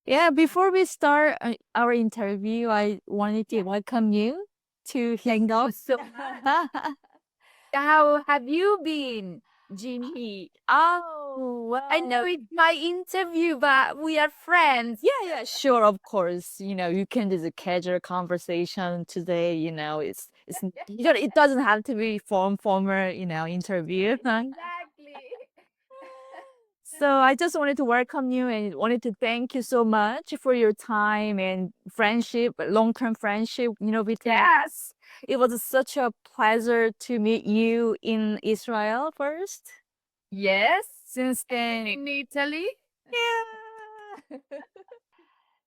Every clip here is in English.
Yeah, before we start our interview, I wanted to welcome you to hang out. So, How have you been, Jinhee? oh, I know it's my interview, but we are friends. yeah, sure, of course. You can just a casual conversation today. It doesn't have to be former, interview. Exactly. So I just wanted to welcome you and wanted to thank you so much for your time and friendship, long-term friendship, between us. It was such a pleasure to meet you in Israel first. Yes, Since then, in Italy. yeah.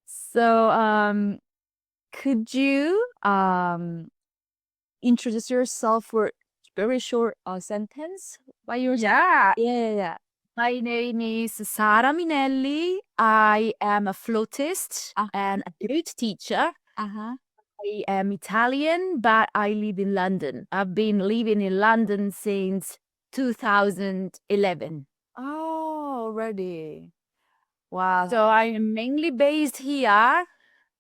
So, could you introduce yourself for very short sentence by yourself? Yeah. Yeah. My name is Sara Minelli. I am a flutist and a flute teacher. Uh-huh. I am Italian, but I live in London. I've been living in London since 2011. Oh, already. Wow. So I am mainly based here,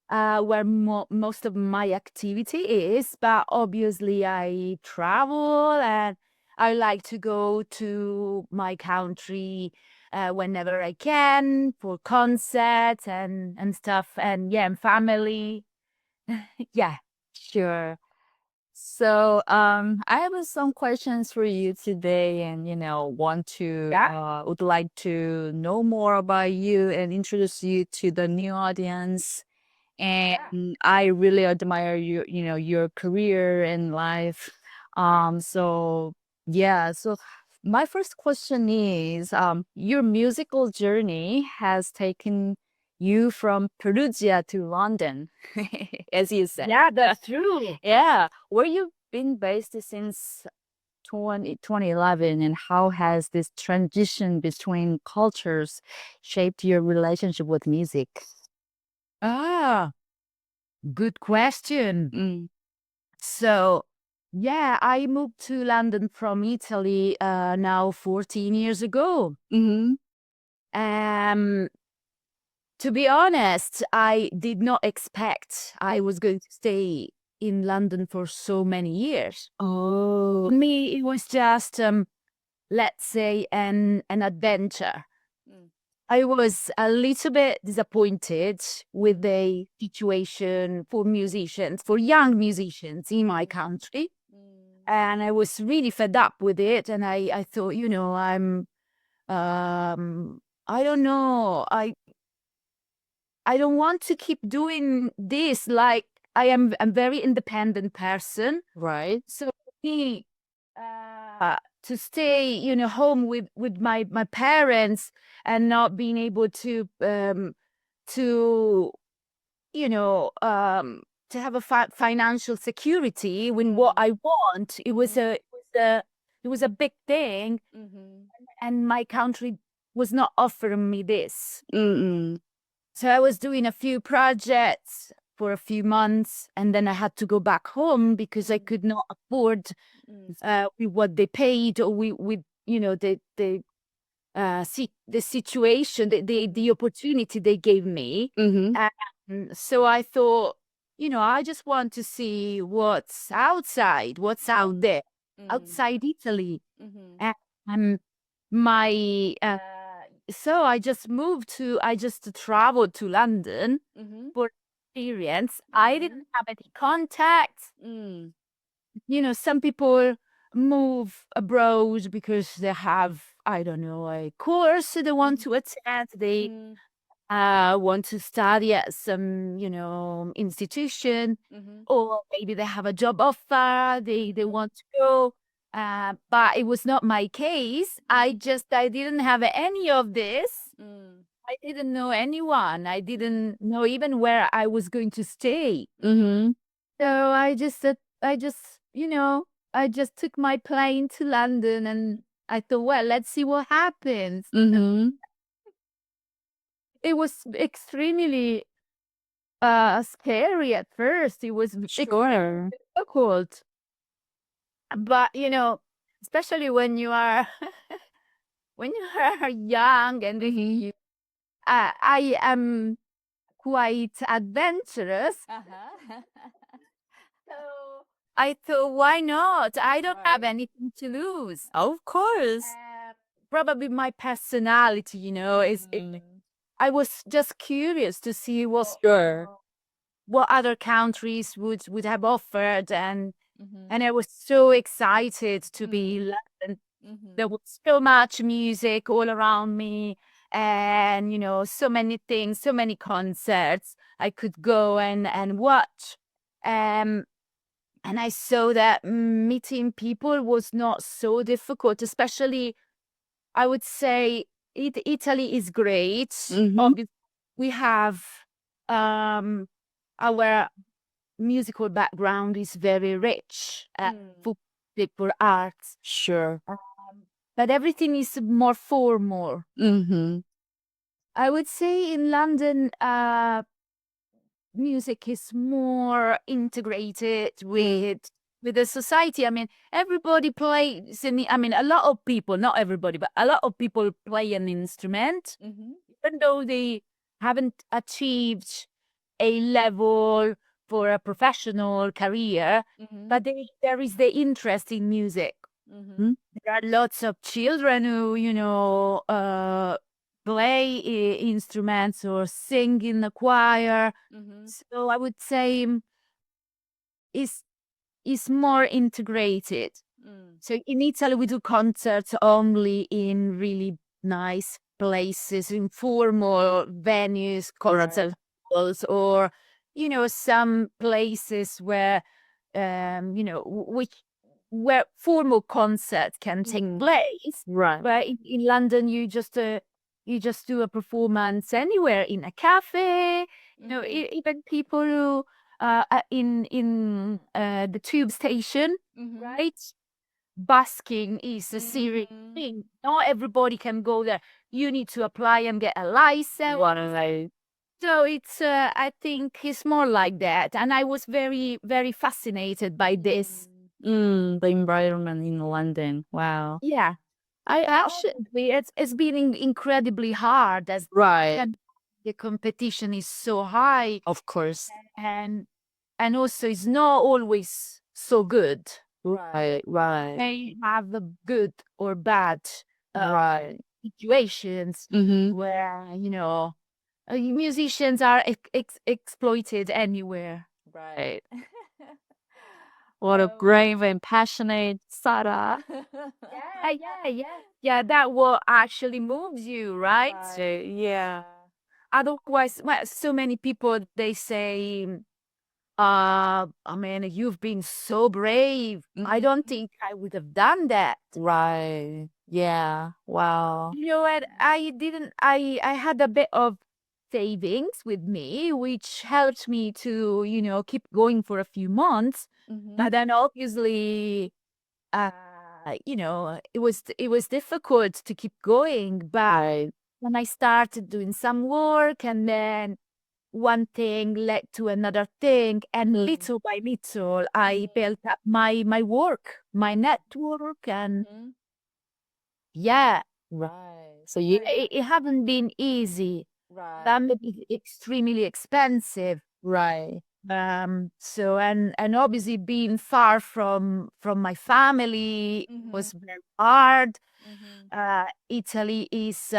where most of my activity is, but obviously I travel and I like to go to my country whenever I can for concerts and stuff, and yeah, and family. Yeah. Sure. So, I have some questions for you today, and would like to know more about you and introduce you to the new audience. And I really admire your career and life. So yeah. So my first question is, your musical journey has taken you from Perugia to London, as you said. Yeah, that's true. Yeah. Where you been based since 2011, and how has this transition between cultures shaped your relationship with music? Ah, good question. Mm. So, yeah, I moved to London from Italy now 14 years ago. Mm-hmm. Um, to be honest, I did not expect I was going to stay in London for so many years. Oh. For me, it was just, let's say, an adventure. Mm. I was a little bit disappointed with the situation for musicians, for young musicians in my country. Mm. And I was really fed up with it. And I thought, I don't know, I don't want to keep doing this. Like, I am a very independent person. Right. So for me, to stay, home with my parents and not being able to you know um to have a financial security when what I want, it was a big thing, Mm-hmm. and my country was not offering me this. Mm-mm. So I was doing a few projects for a few months, and then I had to go back home because I could not afford with what they paid, or with the situation, the opportunity they gave me. Mm-hmm. So I thought, I just want to see what's outside, what's out there, outside Italy. Mm-hmm. And um, my so I just traveled to London Mm-hmm. for experience. I didn't have any contacts. Mm. Some people move abroad because they have, I don't know, a course they want to attend. They Mm. want to study at some, institution, Mm-hmm. or maybe they have a job offer, they want to go. But it was not my case. I didn't have any of this. Mm. I didn't know anyone. I didn't know even where I was going to stay. Mm-hmm. So I just took my plane to London, and I thought, well, let's see what happens. Mm-hmm. It was extremely scary at first. It was Sure. difficult. But especially when you are when you are young, and Mm-hmm. I am. quite adventurous. So I thought, why not? I don't have anything to lose. Of course. Probably my personality, I was just curious to see Sure. what other countries would have offered, and Mm-hmm. I was so excited to be in London. There was so much music all around me, and so many things, so many concerts I could go and watch. Um, and I saw that meeting people was not so difficult, especially I would say Italy is great. Mm-hmm. We have um, our musical background is very rich for for arts, Sure. but everything is more formal. Mm-hmm. I would say in London, music is more integrated with the society. I mean, everybody plays I mean, a lot of people, not everybody, but a lot of people play an instrument, even though they haven't achieved a level for a professional career, but there is the interest in music. Mm-hmm. There are lots of children who, play instruments or sing in the choir. So I would say is more integrated. So in Italy, we do concerts only in really nice places, informal venues, concert halls, or some places where which where formal concerts can take place. Right. But in London, you just do a performance anywhere in a cafe. Even people who in the tube station, right? Busking is a serious thing. Not everybody can go there. You need to apply and get a license. What are they? So it's, I think it's more like that. And I was very, very fascinated by this. The environment in London. Wow. Yeah, I actually, it's been incredibly hard as Right. the competition is so high, Of course. and also it's not always so good. Right. Right. May have the good or bad Right. situations Mm-hmm. where musicians are exploited anywhere. Right. What a brave and passionate Sara. Yeah. That what actually moves you, right? Right. Yeah. Otherwise, well, so many people they say, I mean, you've been so brave. I don't think I would have done that. Right. Yeah. Wow. You know what? I didn't. I had a bit of savings with me, which helped me to keep going for a few months. But then obviously, uh, it was difficult to keep going. But Right. when I started doing some work, and then one thing led to another thing, and little by little, I built up my work, my network, and yeah, Right. So you it haven't been easy. That may be extremely expensive. right. So and obviously being far from my family was very hard. Italy is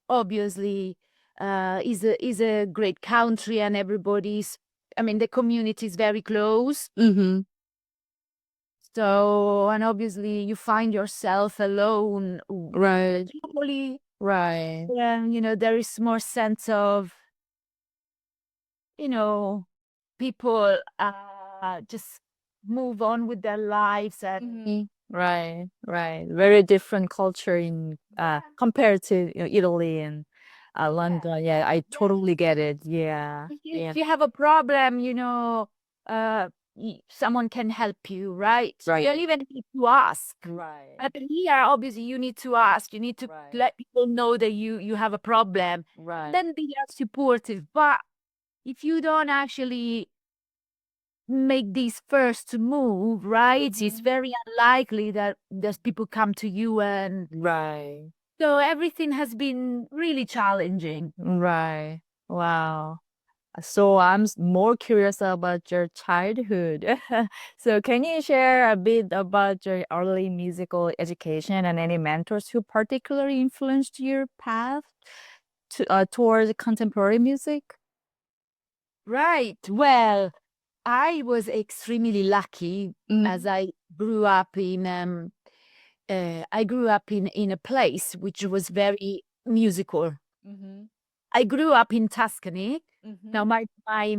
obviously is a great country, and everybody's, I mean, the community is very close. Mm-hmm. So, and obviously you find yourself alone. Right. Probably, Right. there is more sense of, you know, people just move on with their lives, and Right. Right. Very different culture in compared to Italy and London. Yeah, I totally get it. Yeah. Yeah. if you have a problem, someone can help you, right? You Right. don't even need to ask. Right. But here, obviously, you need to ask. You need to Right. let people know that you have a problem. Right. Then they are supportive. But if you don't actually make this first move, right, it's very unlikely that there's people come to you, and Right. so everything has been really challenging. Right. Wow. So I'm more curious about your childhood. So can you share a bit about your early musical education and any mentors who particularly influenced your path towards contemporary music? Right. Well, I was extremely lucky as I grew up in in a place which was very musical. Mm-hmm. I grew up in Tuscany. Mm-hmm. Now my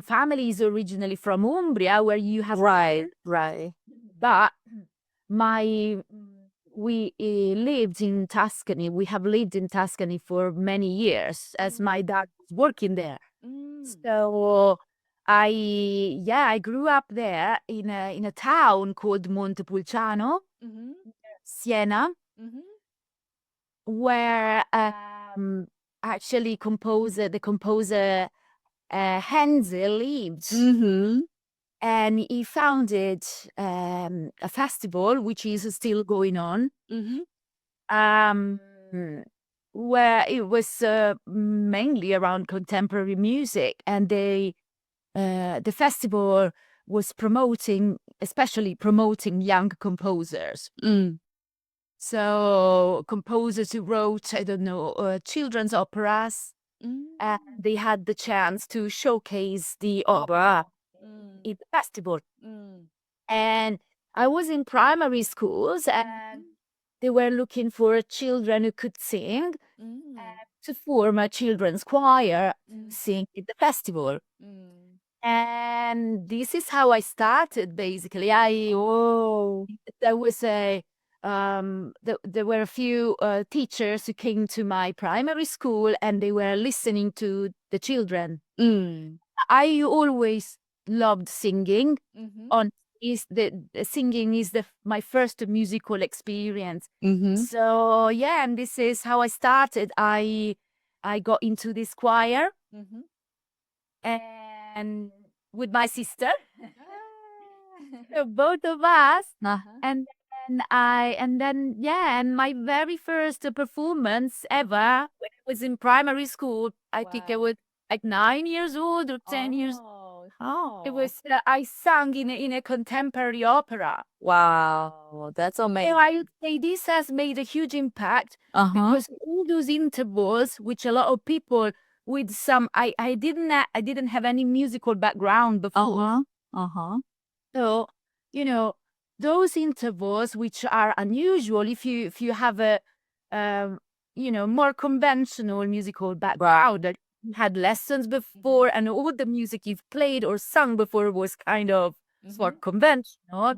family is originally from Umbria, where you have Right, right. but my we lived in Tuscany. We have lived in Tuscany for many years as my dad was working there. So I grew up there in a town called Montepulciano, Mm-hmm. Siena, Mm-hmm. where actually the composer Hensel lived. Mm-hmm. And he founded a festival which is still going on, Mm-hmm. um, where it was mainly around contemporary music, and the festival was especially promoting young composers. Mm. So composers who wrote, I don't know, children's operas, and they had the chance to showcase the opera Mm. in the festival. Mm. And I was in primary schools, and they were looking for children who could sing Mm. to form a children's choir to sing at the festival. Mm. And this is how I started. Basically, Oh. there was a there were a few teachers who came to my primary school, and they were listening to the children. Mm. I always loved singing. Mm-hmm. On is the singing is my first musical experience. Mm-hmm. So yeah, and this is how I started. I got into this choir, Mm-hmm. and with my sister, both of us, Uh-huh. and then yeah, and my very first performance ever when I was in primary school. I think I Wow. was like 9 years old or 10 years. Oh. It Oh. was I sang in a contemporary opera. Wow. That's So amazing. I would say this has made a huge impact Uh-huh. because all those intervals, which a lot of people with some, I didn't have any musical background before. Uh-huh. Uh-huh. So, you know, those intervals which are unusual if you have a um, more conventional musical background that you had lessons before and all the music you've played or sung before was kind of sort of conventional.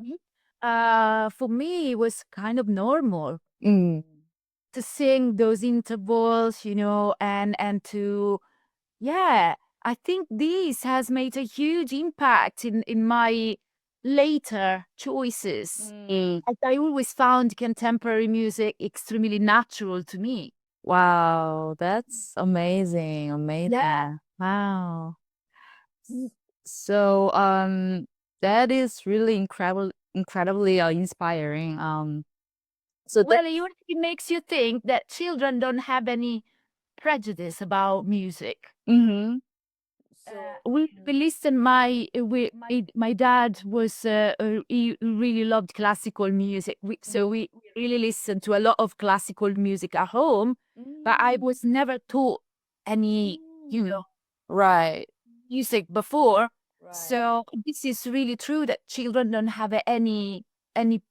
For me it was kind of normal Mm. to sing those intervals, and to yeah, I think this has made a huge impact in my later choices. Mm. As I always found contemporary music extremely natural to me. Wow, that's amazing. Amazing. Yeah. Wow. So that is really incredibly inspiring. So that Well, it makes you think that children don't have any prejudice about music. mm-hmm. We listen. My dad was he really loved classical music. We really listened to a lot of classical music at home, but I was never taught any Right. music before. Right. So this is really true that children don't have any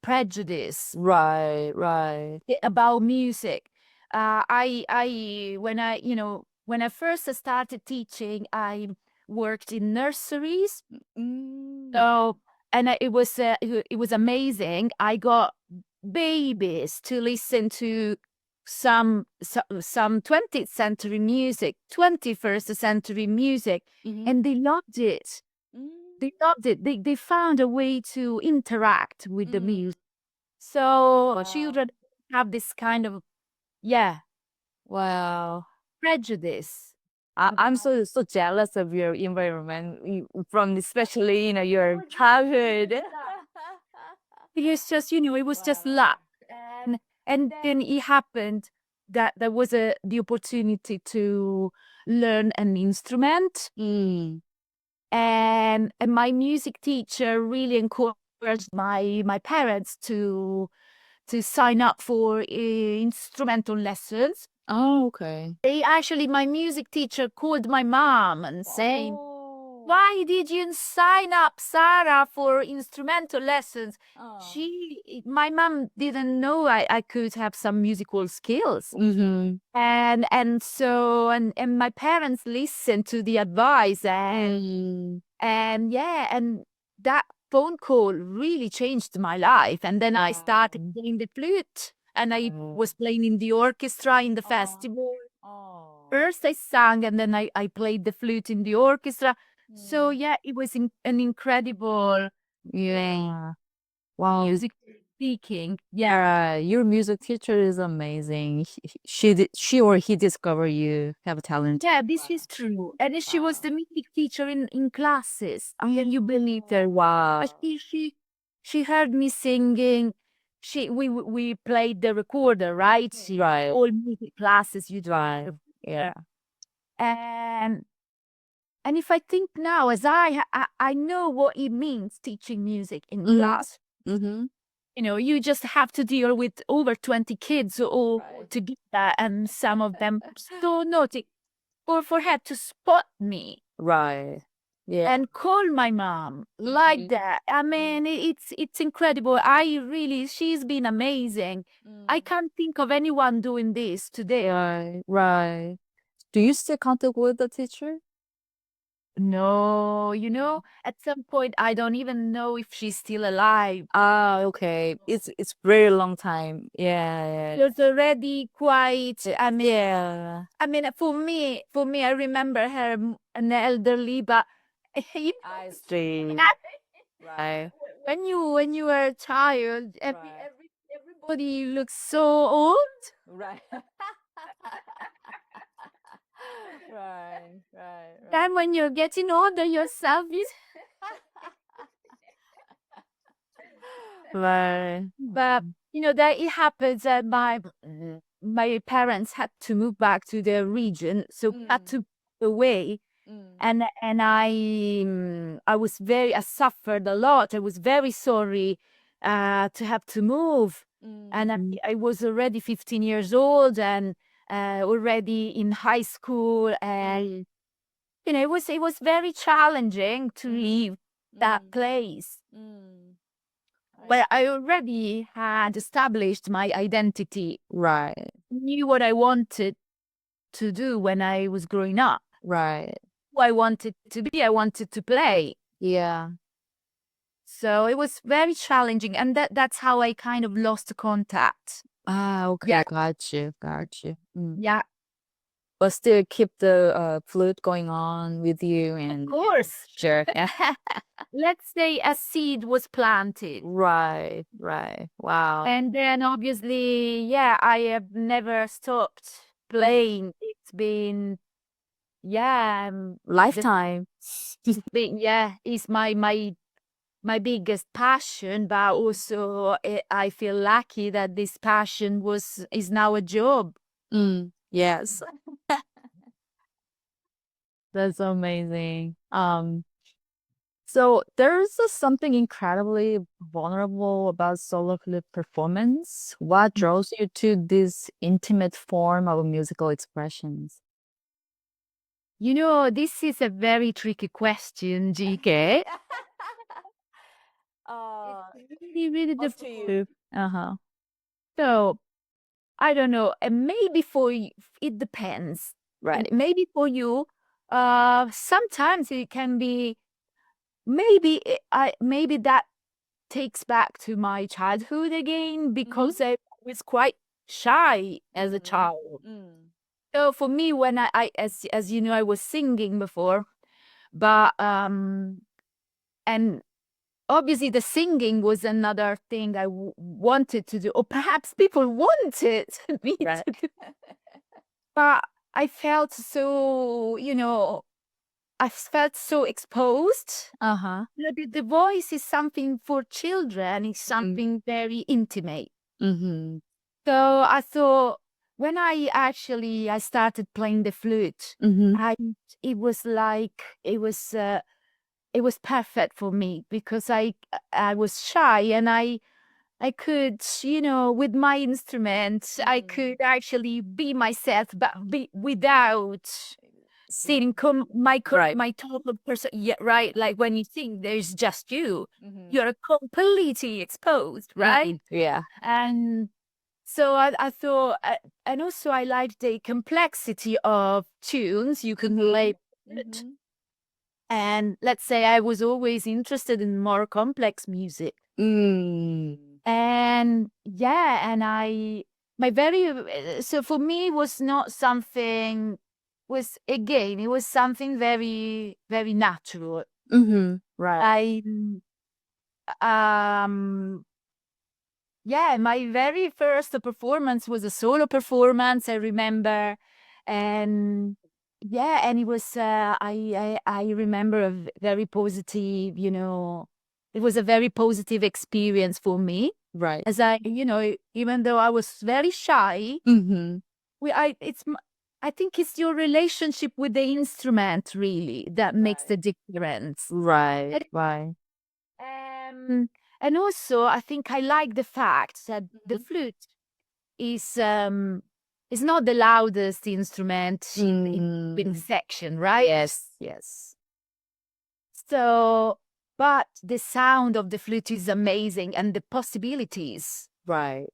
prejudice Right, right. about music. I when I first started teaching, I worked in nurseries. Mm. So it was amazing. I got babies to listen to some 20th century music, 21st century music, Mhm. and they loved it. They loved it. They found a way to interact with the music. So Wow. children have this kind of yeah Wow. prejudice. I'm so jealous of your environment from especially your childhood. It was just luck, and then it happened that there was the opportunity to learn an instrument. Mm. and my music teacher really encouraged my parents to sign up for instrumental lessons. Oh, okay. My music teacher called my mom and saying, Oh. "Why did you sign up Sara for instrumental lessons?" Oh. My mom didn't know I could have some musical skills. Mm-hmm. And my parents listened to the advice and that phone call really changed my life. And then I started playing the flute and I was playing in the orchestra in the festival. Oh. First I sang and then I played the flute in the orchestra. So yeah, it was an incredible Yeah. Wow. music speaking. Yeah. Yeah, your music teacher is amazing. She or he discovered you have a talent. Yeah, this is true. And she was the music teacher in classes. Can you believe that? Wow. She heard me singing. We played the recorder, right? Right. All music classes you Right. do. Yeah. And and if I think now, as I know what it means teaching music in class. Mm-hmm. You know, you just have to deal with over 20 kids all together, and some of them so naughty. Or for her to spot me Right. Yeah. and call my mom like that. I mean, it's incredible. She's been amazing. I can't think of anyone doing this today. Right. Right. Do you still contact with the teacher? No, at some point I don't even know if she's still alive. Ah, okay. It's very long time. Yeah. She was already quite. Yeah. I mean, for me, I remember her an elderly, but I see. Right. when you were a child, everybody looks so old. Right. Right. Then when you're getting older yourself, Right. but that it happens that my parents had to move back to their region, so had to move away. And I suffered a lot. I was very sorry to have to move. And I was already 15 years old and already in high school. And, it was very challenging to leave that place. But I already had established my identity. Right. Knew what I wanted to do when I was growing up. Right. Who I wanted to be. I wanted to play. Yeah. So it was very challenging, and that's how I kind of lost contact. Ah, okay. Yeah. Got you. Yeah, But still keep the flute going on with you and of course. sure. Yeah. Let's say a seed was planted. Right. Wow. And then obviously, yeah, I have never stopped playing. It's been, yeah, Lifetime. it's my biggest passion, but also I feel lucky that this passion is now a job. Yes. That's amazing. So there's something incredibly vulnerable about solo flute performance. What draws you to this intimate form of musical expressions? This is a very tricky question, GK. It's really, really difficult. Uh-huh. So I don't know. And maybe for you, it depends. Right. Maybe for you, sometimes it can be. Maybe that takes back to my childhood again because I was quite shy as a child. So for me, when as you know, I was singing before, but and obviously the singing was another thing I wanted to do, or perhaps people wanted me to do. But I felt so, I felt so exposed. Uh-huh. The voice is something for children. It's something very intimate. Mm-hmm. So I thought when I started playing the flute, Mm-hmm. it was like it was it was perfect for me because I was shy, and I could, with my instrument, I could actually be myself, but be without seeing my total person. Yeah, right. Like when you sing, there's just you. You're completely exposed, right? Yeah. And so I thought, and also I like the complexity of tunes you can play. And let's say I was always interested in more complex music. And yeah, and my very, so for me, was not something, it was something very, very natural. Right. Um, yeah, my very first performance was a solo performance, I remember. And yeah, and it was, I remember very positive, it was a very positive experience for me. Right. As even though I was very shy, I think it's your relationship with the instrument really that makes the difference. Right. Right. Um, and also, I think I like the fact that the flute is not the loudest instrument in the section, right? Yes. Yes. So, but the sound of the flute is amazing, and the possibilities, Right.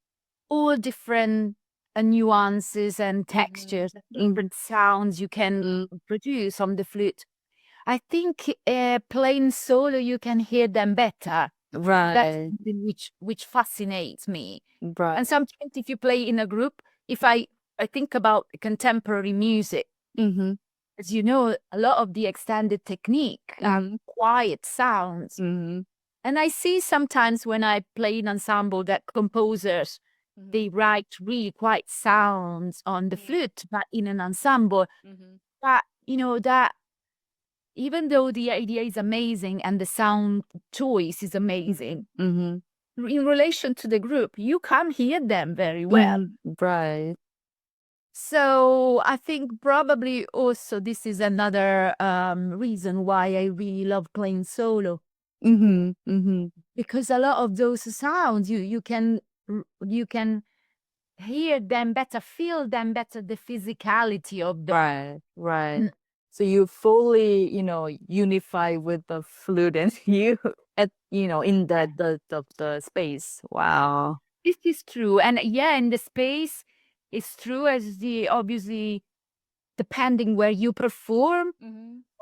all different nuances and textures, different sounds you can produce on the flute. I think playing solo, you can hear them better. That's Right. something which fascinates me. Right. And sometimes if you play in a group, if I think about contemporary music, as you know, a lot of the extended technique are quiet sounds. And I see sometimes when I play in ensemble that composers, they write really quiet sounds on the flute, but in an ensemble. But that even though the idea is amazing and the sound choice is amazing, in relation to the group, you can't hear them very well. Right. So I think probably also this is another reason why I really love playing solo, because a lot of those sounds you can hear them better, feel them better, the physicality of the Right. Right. So you fully, unify with the flute and you in the space. Wow. This is true. And yeah, in the space, it's true, as the obviously depending where you perform,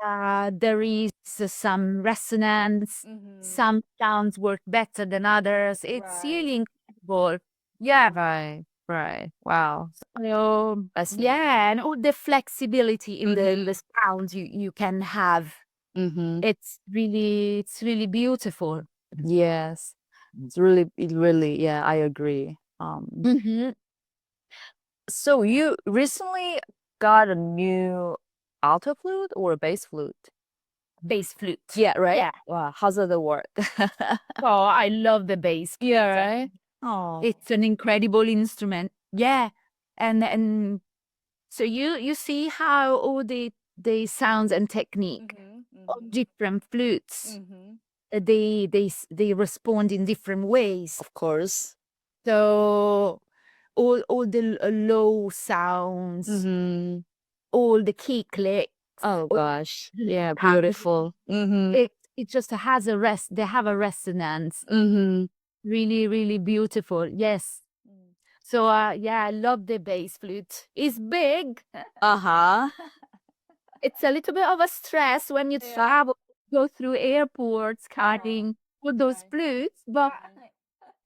there is some resonance. Some sounds work better than others. It's really incredible. Yeah. Right. Right. Wow. So, yeah, and all the flexibility in the sounds you can have. It's really beautiful. Yes. It really, yeah, I agree. So you recently got a new alto flute or a bass flute? Bass flute. Yeah, right? Yeah. Wow, how's it work? Oh, I love the bass flute. Yeah, right? Oh. It's an incredible instrument. Yeah. And so you see how all the sounds and technique of different flutes, they respond in different ways. Of course. So all the low sounds, all the key clicks. Oh gosh. Yeah, How- beautiful. It just has they have a resonance. Really, really beautiful. Yes. So yeah, I love the bass flute. It's big. Uh-huh. It's a little bit of a stress when you travel, go through airports carrying all those flutes, but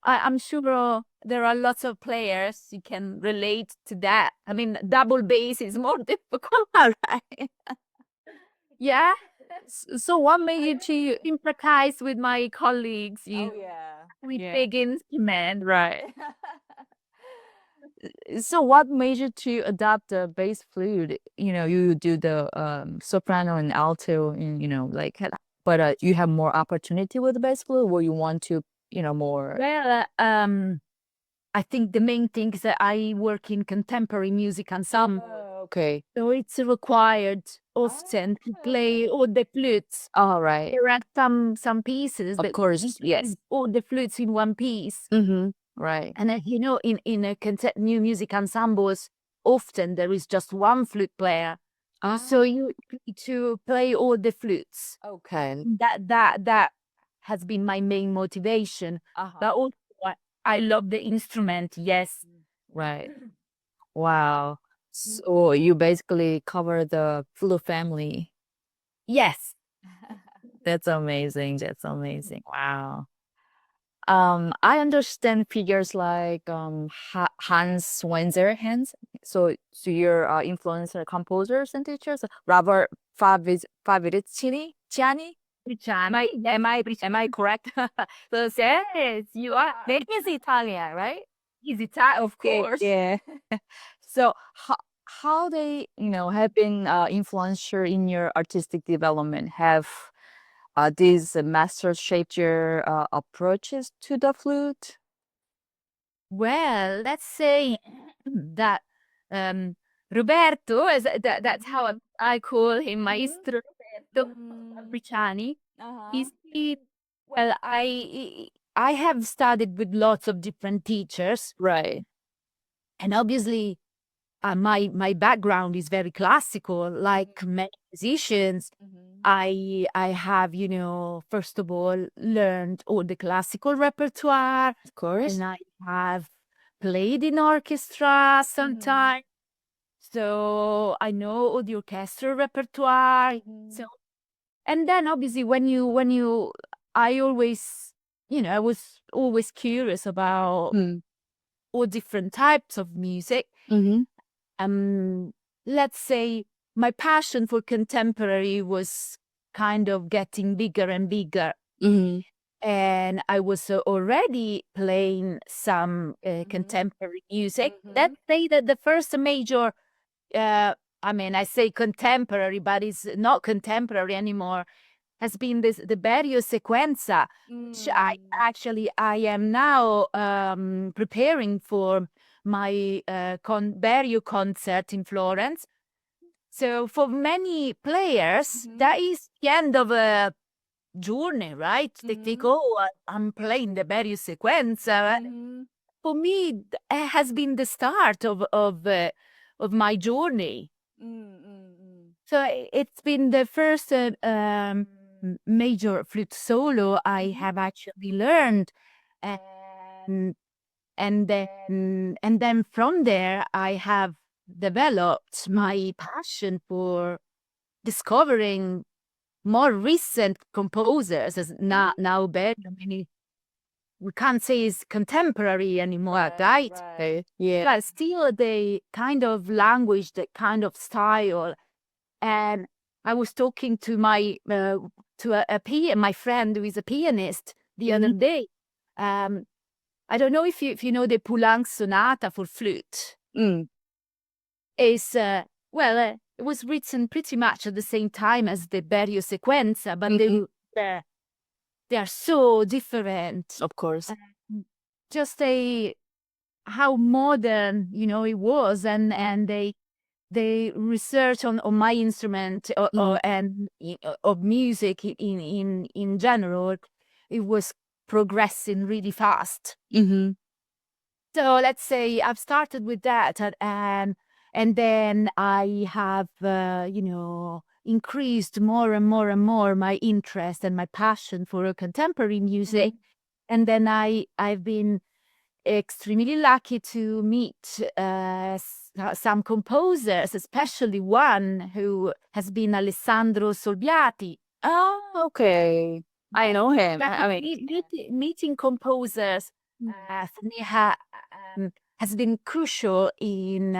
I'm sure there are lots of players who can relate to that. I mean, double bass is more difficult, right? Yeah. So what made you to Sympathize with my colleagues, yeah. with Yeah. big instrument. Right. So what made you to adopt the bass flute? You do the soprano and alto and but you have more opportunity with the bass flute, or you want to, more. Well, I think the main thing is that I work in contemporary music ensemble. Okay. So it's required often to play all the flutes. All right. There are some pieces Of that course, yes. all the flutes in one piece. Mm-hmm. Right. And in a new music ensembles, often there is just one flute player. So you need to play all the flutes. Okay. That has been my main motivation. But also, I love the instrument. Yes. Right. Wow. So you basically cover the flute family. Yes. That's amazing. That's amazing. Wow. I understand figures like Hans Hans. So your influencer composers and teachers, Robert Favicini, Ciani. Am I correct? So yes, you are. That is Italian, right? Is Italian, of course. Yeah. So how they have been influential in your artistic development? Have these masters shaped your approaches to the flute? Well, let's say that Roberto, that's how I call him, Maestro Roberto Briciani. Well, I have studied with lots of different teachers, Right. and obviously my background is very classical, like many musicians. I have, first of all, learned all the classical repertoire, Of course. and I have played in orchestra sometimes. So I know all the orchestral repertoire. So, and then obviously I always, I was always curious about all different types of music. Mm-hmm. Let's say my passion for contemporary was kind of getting bigger and bigger. Mm-hmm. And I was already playing some contemporary music. Let's say that the first major, I say contemporary, but it's not contemporary anymore, has been the Berio Sequenza, which I am now preparing for my Berio concert in Florence. So for many players, that is the end of a journey, right? They think, oh, I'm playing the Berio Sequenza. For me, it has been the start of my journey. So it's been the first major flute solo I have actually learned, and then from there I have developed my passion for discovering more recent composers as now bad. I mean, we can't say it's contemporary anymore, right? Yeah. But still the kind of language, the kind of style. And I was talking to my my friend who is a pianist the other day. I don't know if you know the Poulenc Sonata for flute. It's it was written pretty much at the same time as the Berio Sequenza, but they are so different. Of course. Just how modern it was, and they research on my instrument and of music in general. It was progressing really fast. So let's say I've started with that, and then I have increased more and more and more my interest and my passion for contemporary music. And then I've been extremely lucky to meet some composers, especially one who has been Alessandro Solbiati. Oh, okay. I know him. Meeting composers for me has been crucial in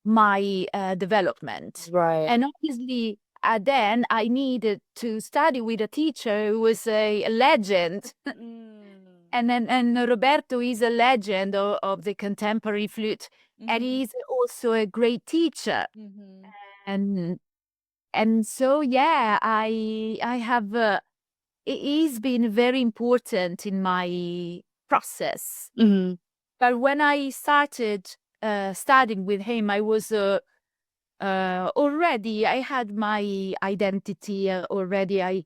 my development. Right. And obviously, then I needed to study with a teacher who was a legend. And Roberto is a legend of the contemporary flute, and he's also a great teacher. And so I have he's been very important in my process. But when I started studying with him, I was already I had my identity already. I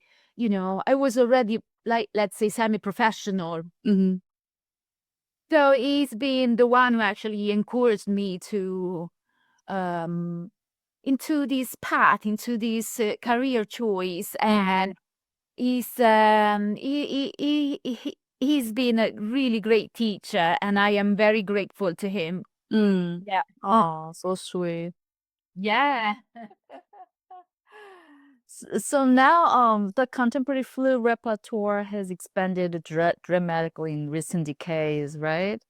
was already, like, let's say, semi-professional. Mm-hmm. So he's been the one who actually encouraged me to um into this path, into this career choice, and he's been a really great teacher, and I am very grateful to him. Mm. Yeah. Oh, so sweet. Yeah. So now, the contemporary flute repertoire has expanded dramatically in recent decades, right?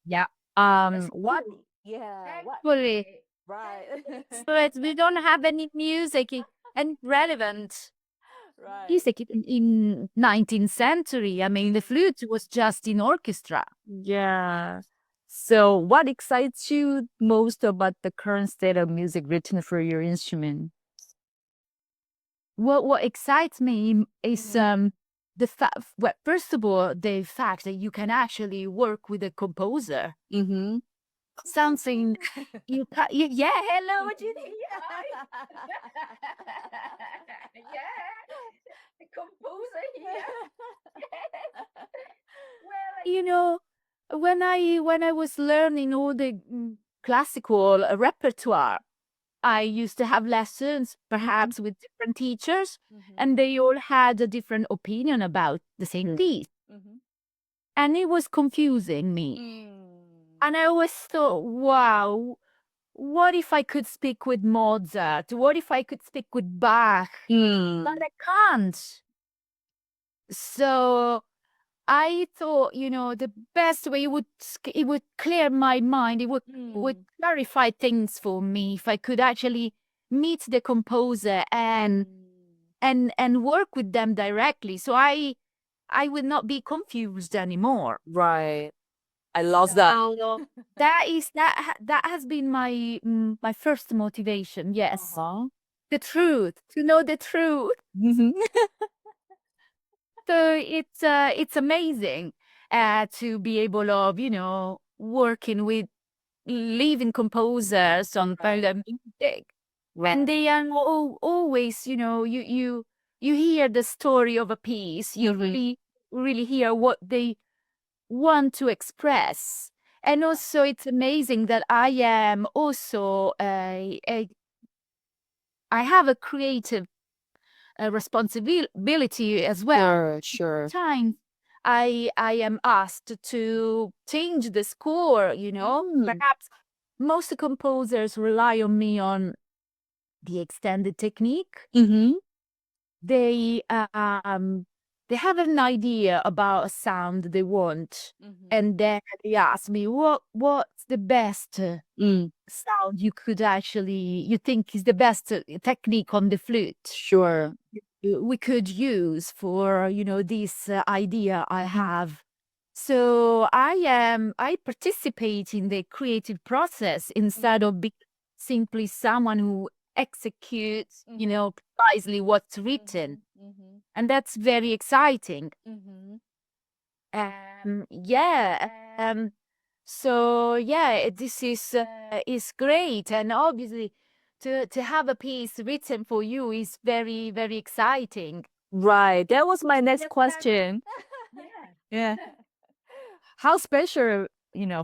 Yeah. What? Yeah, what? Thankfully. Right. But we don't have any music and relevant Right. music in 19th century. I mean, the flute was just in orchestra. Yeah. So, what excites you most about the current state of music written for your instrument? What excites me is the fact, well, first of all, the fact that you can actually work with a composer. Mm-hmm. Something yeah, hello, Jinhee. Yeah, the composer here. Well, when I was learning all the classical repertoire, I used to have lessons, perhaps with different teachers, and they all had a different opinion about the same piece. Mm-hmm. And it was confusing me. Mm. And I always thought, wow, what if I could speak with Mozart? What if I could speak with Bach? But I can't. So I thought, the best way it would clear my mind. It would clarify things for me if I could actually meet the composer and work with them directly. So I would not be confused anymore. Right. I love that. So that has been my first motivation. Yes, Uh-huh. the truth, to know the truth. Mhm. So it's amazing to be able of working with living composers on film music, and they are always you hear the story of a piece. You really hear what they want to express. And also, it's amazing that I am also I have a creative responsibility as well. Sure. Time I am asked to change the score. Perhaps most composers rely on me on the extended technique. Mm-hmm. They they have an idea about a sound they want, and then they ask me what's the best sound you think is the best technique on the flute Sure. we could use for this idea I have. So I participate in the creative process instead of being simply someone who executes precisely what's written, and that's very exciting. Yeah. So yeah, this is great, and obviously to have a piece written for you is very, very exciting. Right. That was my next question. Yeah. Yeah. How special,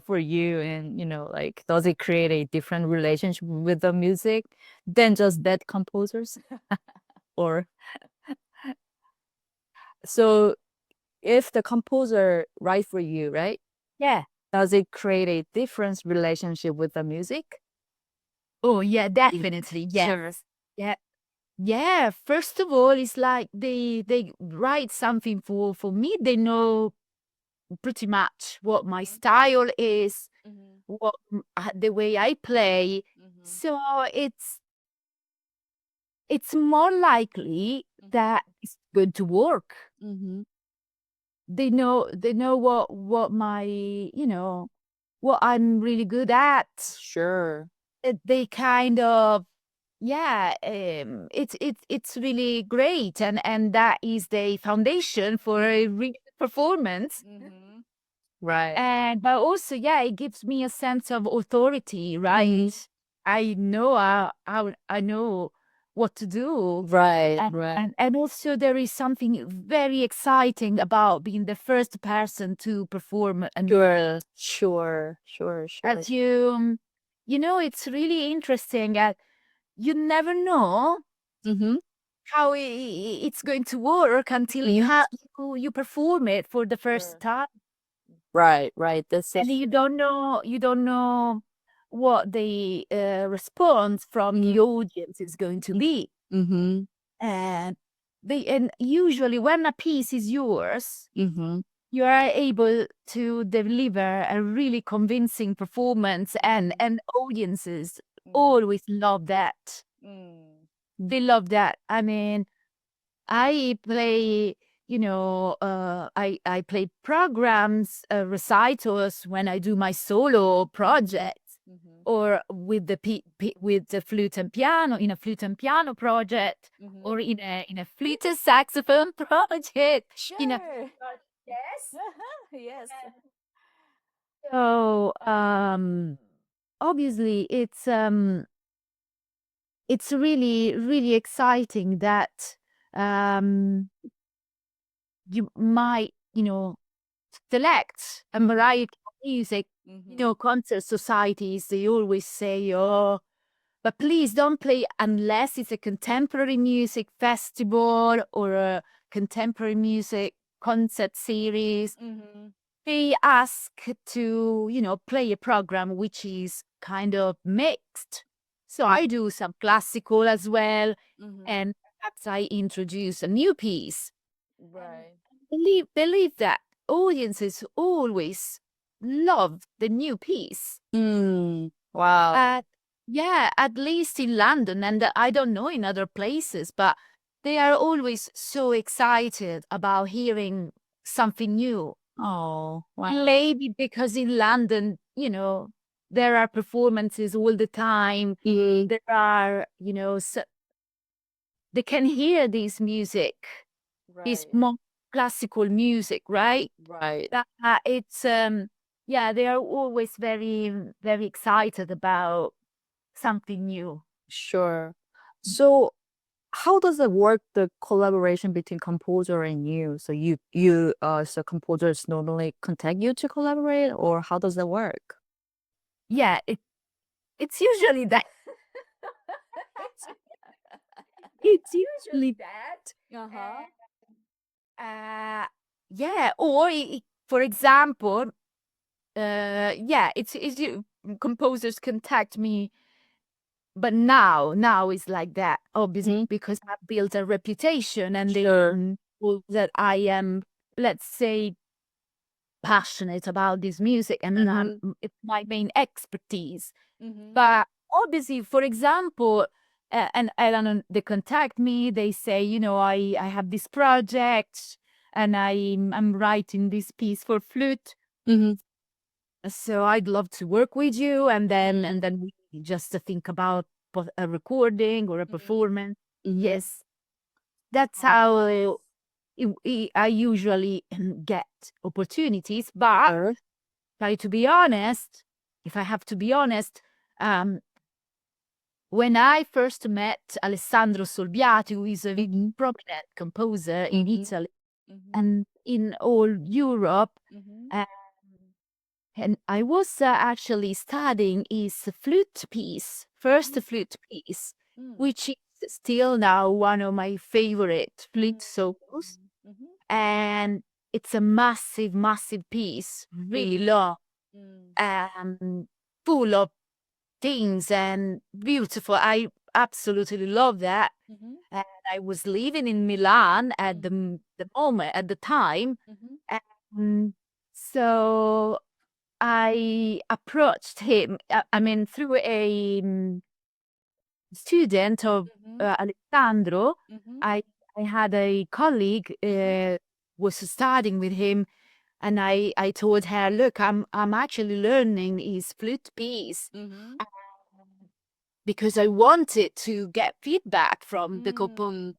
for you, and, like, does it create a different relationship with the music than just that composers? Or so if the composer write for you, right? Yeah. Does it create a different relationship with the music? Oh yeah, definitely. Sure. Yes. Yeah. Yeah. First of all, it's like they write something for me. They know pretty much what my style is, what the way I play. So it's more likely that it's going to work. Mm-hmm. They know what my what I'm really good at. Sure. They kind of yeah, it's really great, and that is the foundation for a real performance. Right. And but also, yeah, it gives me a sense of authority, right? I know how I know what to do. Right, right. And also there is something very exciting about being the first person to perform and Sure. as you know, it's really interesting. You never know Mm-hmm. how it's going to work until you perform it for the first Sure. time, Right. This and is you don't know what the response from the audience is going to be. mm-hmm. And usually when a piece is yours, Mm-hmm. you are able to deliver a really convincing performance, and audiences always love that. They love that. I mean, I play, I play programs, recitals when I do my solo projects, or with with the flute and piano in a flute and piano project, or in a flute and saxophone project. In a Sure. yes. Yes. So obviously it's really exciting that um you might, select a variety of music. Concert societies, they always say, oh, but please don't play unless it's a contemporary music festival or a contemporary music concert series. They ask to, play a program which is kind of mixed. So I do some classical as well, and perhaps I introduce a new piece. Right. Believe that audiences always love the new piece. Wow. Yeah, at least in London, and I don't know in other places, but they are always so excited about hearing something new. Oh, wow. Maybe because in London, there are performances all the time. There are, they can hear this music, this Right. more classical music, right? Right. That it's yeah, they are always very excited about something new. Sure. So how does it work, the collaboration between composer and you? So so composers normally contact you to collaborate, or how does that work? Yeah, it's usually that. it's, it's usually that. Uh-huh. Uh, yeah, or for example, yeah, composers contact me, but now it's like that, obviously, because I've built a reputation, and they know that I am, let's say, passionate about this music, and then it's my main expertise. But obviously, for example, and they contact me, they say, I have this project, and I'm writing this piece for flute. So I'd love to work with you, and then we just think about a recording or a performance. Yes, that's how I usually get opportunities. But try to be honest, if I have to be honest, um, when I first met Alessandro Solbiati, who is a very prominent composer in Italy and in all Europe, um, and I was actually studying his flute piece, first flute piece, which is still now one of my favorite flute solos. And it's a massive piece, really long, full of things and beautiful. I absolutely love that. And I was living in Milan at the moment, at the time. And so I approached him, I mean, through a student of Alessandro. I, I had a colleague was studying with him, and I told her, look, I'm actually learning his flute piece because I wanted to get feedback from the couple.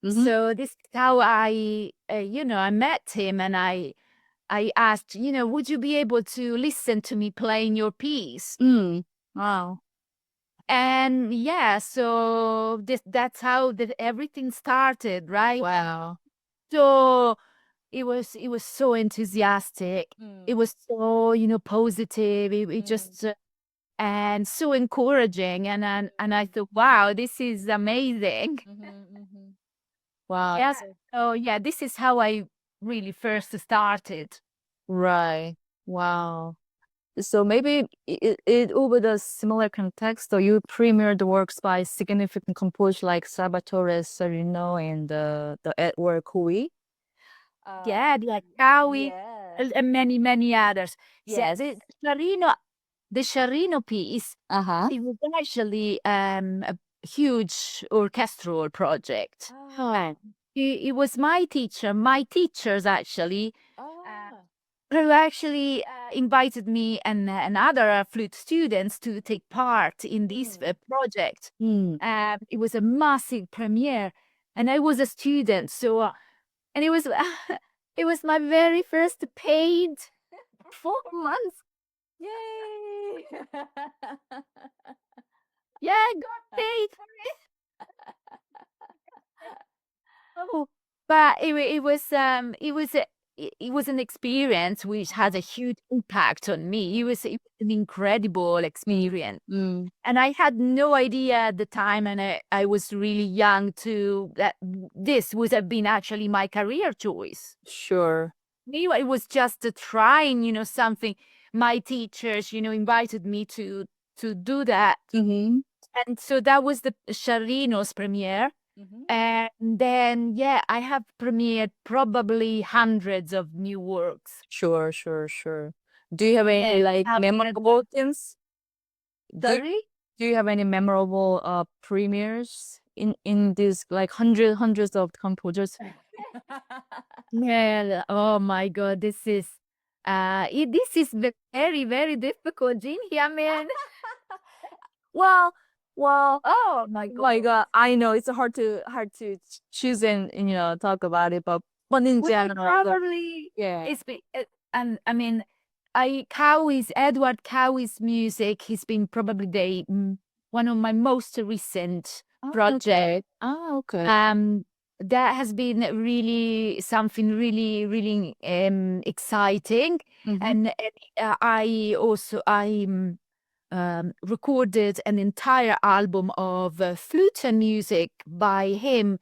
So this is how I met him, and I asked, would you be able to listen to me playing your piece? Wow. And yeah, so that's how everything started, right? Wow. So it was so enthusiastic. It Mm. was so, positive. It just and so encouraging. And I thought, wow, this is amazing. Wow. Yeah. So yeah, this is how I really first started. Right. Wow. So maybe it over the similar context. So you premiered works by significant composers like Salvatore Sciarrino and the Edward Cowie. Yeah, like Cowie Yeah. and many, many others. So Yes. the Sciarrino piece, Uh-huh. it was actually a huge orchestral project. Oh. It was my teachers actually, Oh. who actually invited me and other flute students to take part in this project. Mm. It was a massive premiere, and I was a student, so and it was it was my very first paid performance. Yay! Yeah, I got paid for it. Oh, but it was an experience which had a huge impact on me. It was an incredible experience. Mm. And I had no idea at the time, and I was really young too, that this would have been actually my career choice. Sure. Me, it was just trying, something. My teachers, invited me to do that. Mm-hmm. And so that was the Sciarrino's premiere. And then, yeah, I have premiered probably hundreds of new works. Sure, sure, sure. Do you have any like How- memorable things? Do, Sorry? do you have any memorable premieres in these like hundreds of composers? Well, oh my God, this is very, very difficult, Jinhee. I mean, Well, well, oh my my God. God, I know it's hard to choose and talk about it, but in Well, general, probably yeah. and I mean, Edward Cowie's music has been probably one of my most recent Oh, projects. okay. Oh, okay. That has been really something really, really exciting. Mm-hmm. And I recorded an entire album of flute and music by him,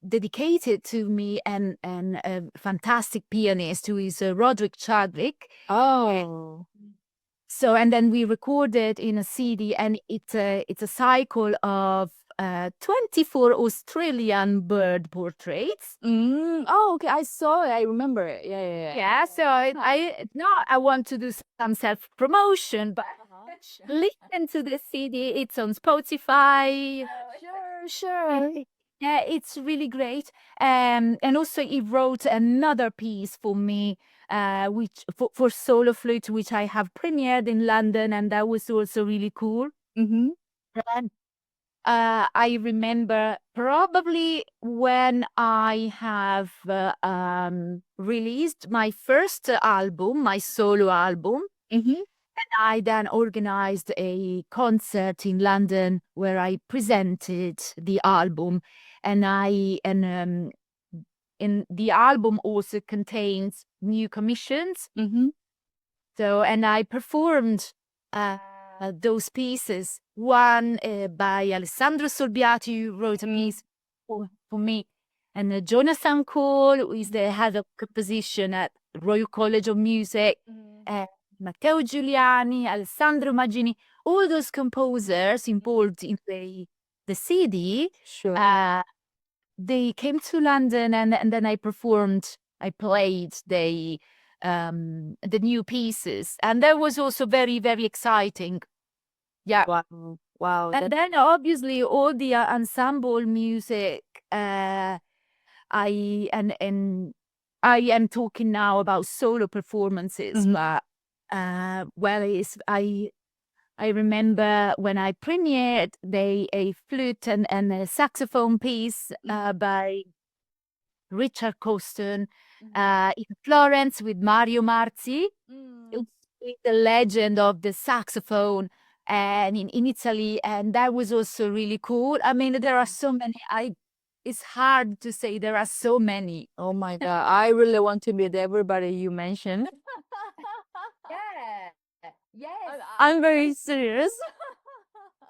dedicated to me, and a fantastic pianist who is Roderick Chadwick. Oh. So, and then we recorded in a CD, and it's a cycle of 24 Australian bird portraits. Oh, okay. I saw it. I remember it. Yeah, yeah, yeah. Yeah, so I want to do some self promotion, but listen to the CD. It's on Spotify. Sure, sure. Yeah, it's really great. And also he wrote another piece for me, which for solo flute, which I have premiered in London, and that was also really cool. Mm-hmm. And I remember probably when I have released my first album, my solo album. Mm-hmm. I then organized a concert in London where I presented the album, and in the album also contains new commissions. Mm-hmm. So, and I performed those pieces. One by Alessandro Sorbiati, who wrote a piece for me, and Jonathan Cole, who is the head of composition at Royal College of Music, Matteo Giuliani, Alessandro Maggini, all those composers involved in the CD. Sure. They came to London, and then I played the new pieces, and that was also very, very exciting. Yeah. Wow. Wow. And then obviously all the ensemble music, and I am talking now about solo performances, but well, I remember when I premiered a flute and a saxophone piece by Richard Coston in Florence with Mario Marzi. It's the legend of the saxophone. and in Italy, and that was also really cool. I mean, there are so many. It's hard to say. There are so many. Oh my God, I really want to meet everybody you mentioned. Yeah. Yes. I'm very serious.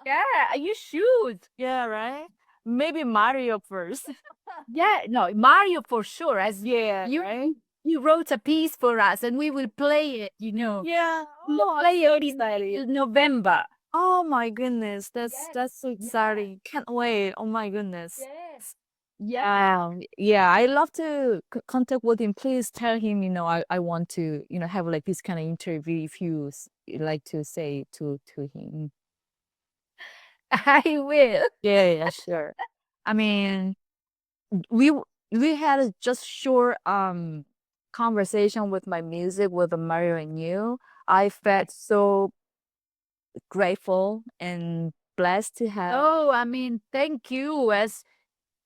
Yeah, you should. Yeah, right? Maybe Mario first. Yeah, no, Mario for sure. As Yeah, you right? you wrote a piece for us, and we will play it. Yeah. We'll Oh, play it excited. in November. Oh my goodness, Yes. that's so Yeah. exciting. Can't wait. Oh my goodness. Yes. Yeah. Yeah, I love to contact with him. Please tell him, I want to, have like this kind of interview if you like to say to him. I will. Yeah, sure. I mean, we we had a just short conversation with my music with Mario and you. I felt so grateful and blessed to have. Oh, I mean, thank you. As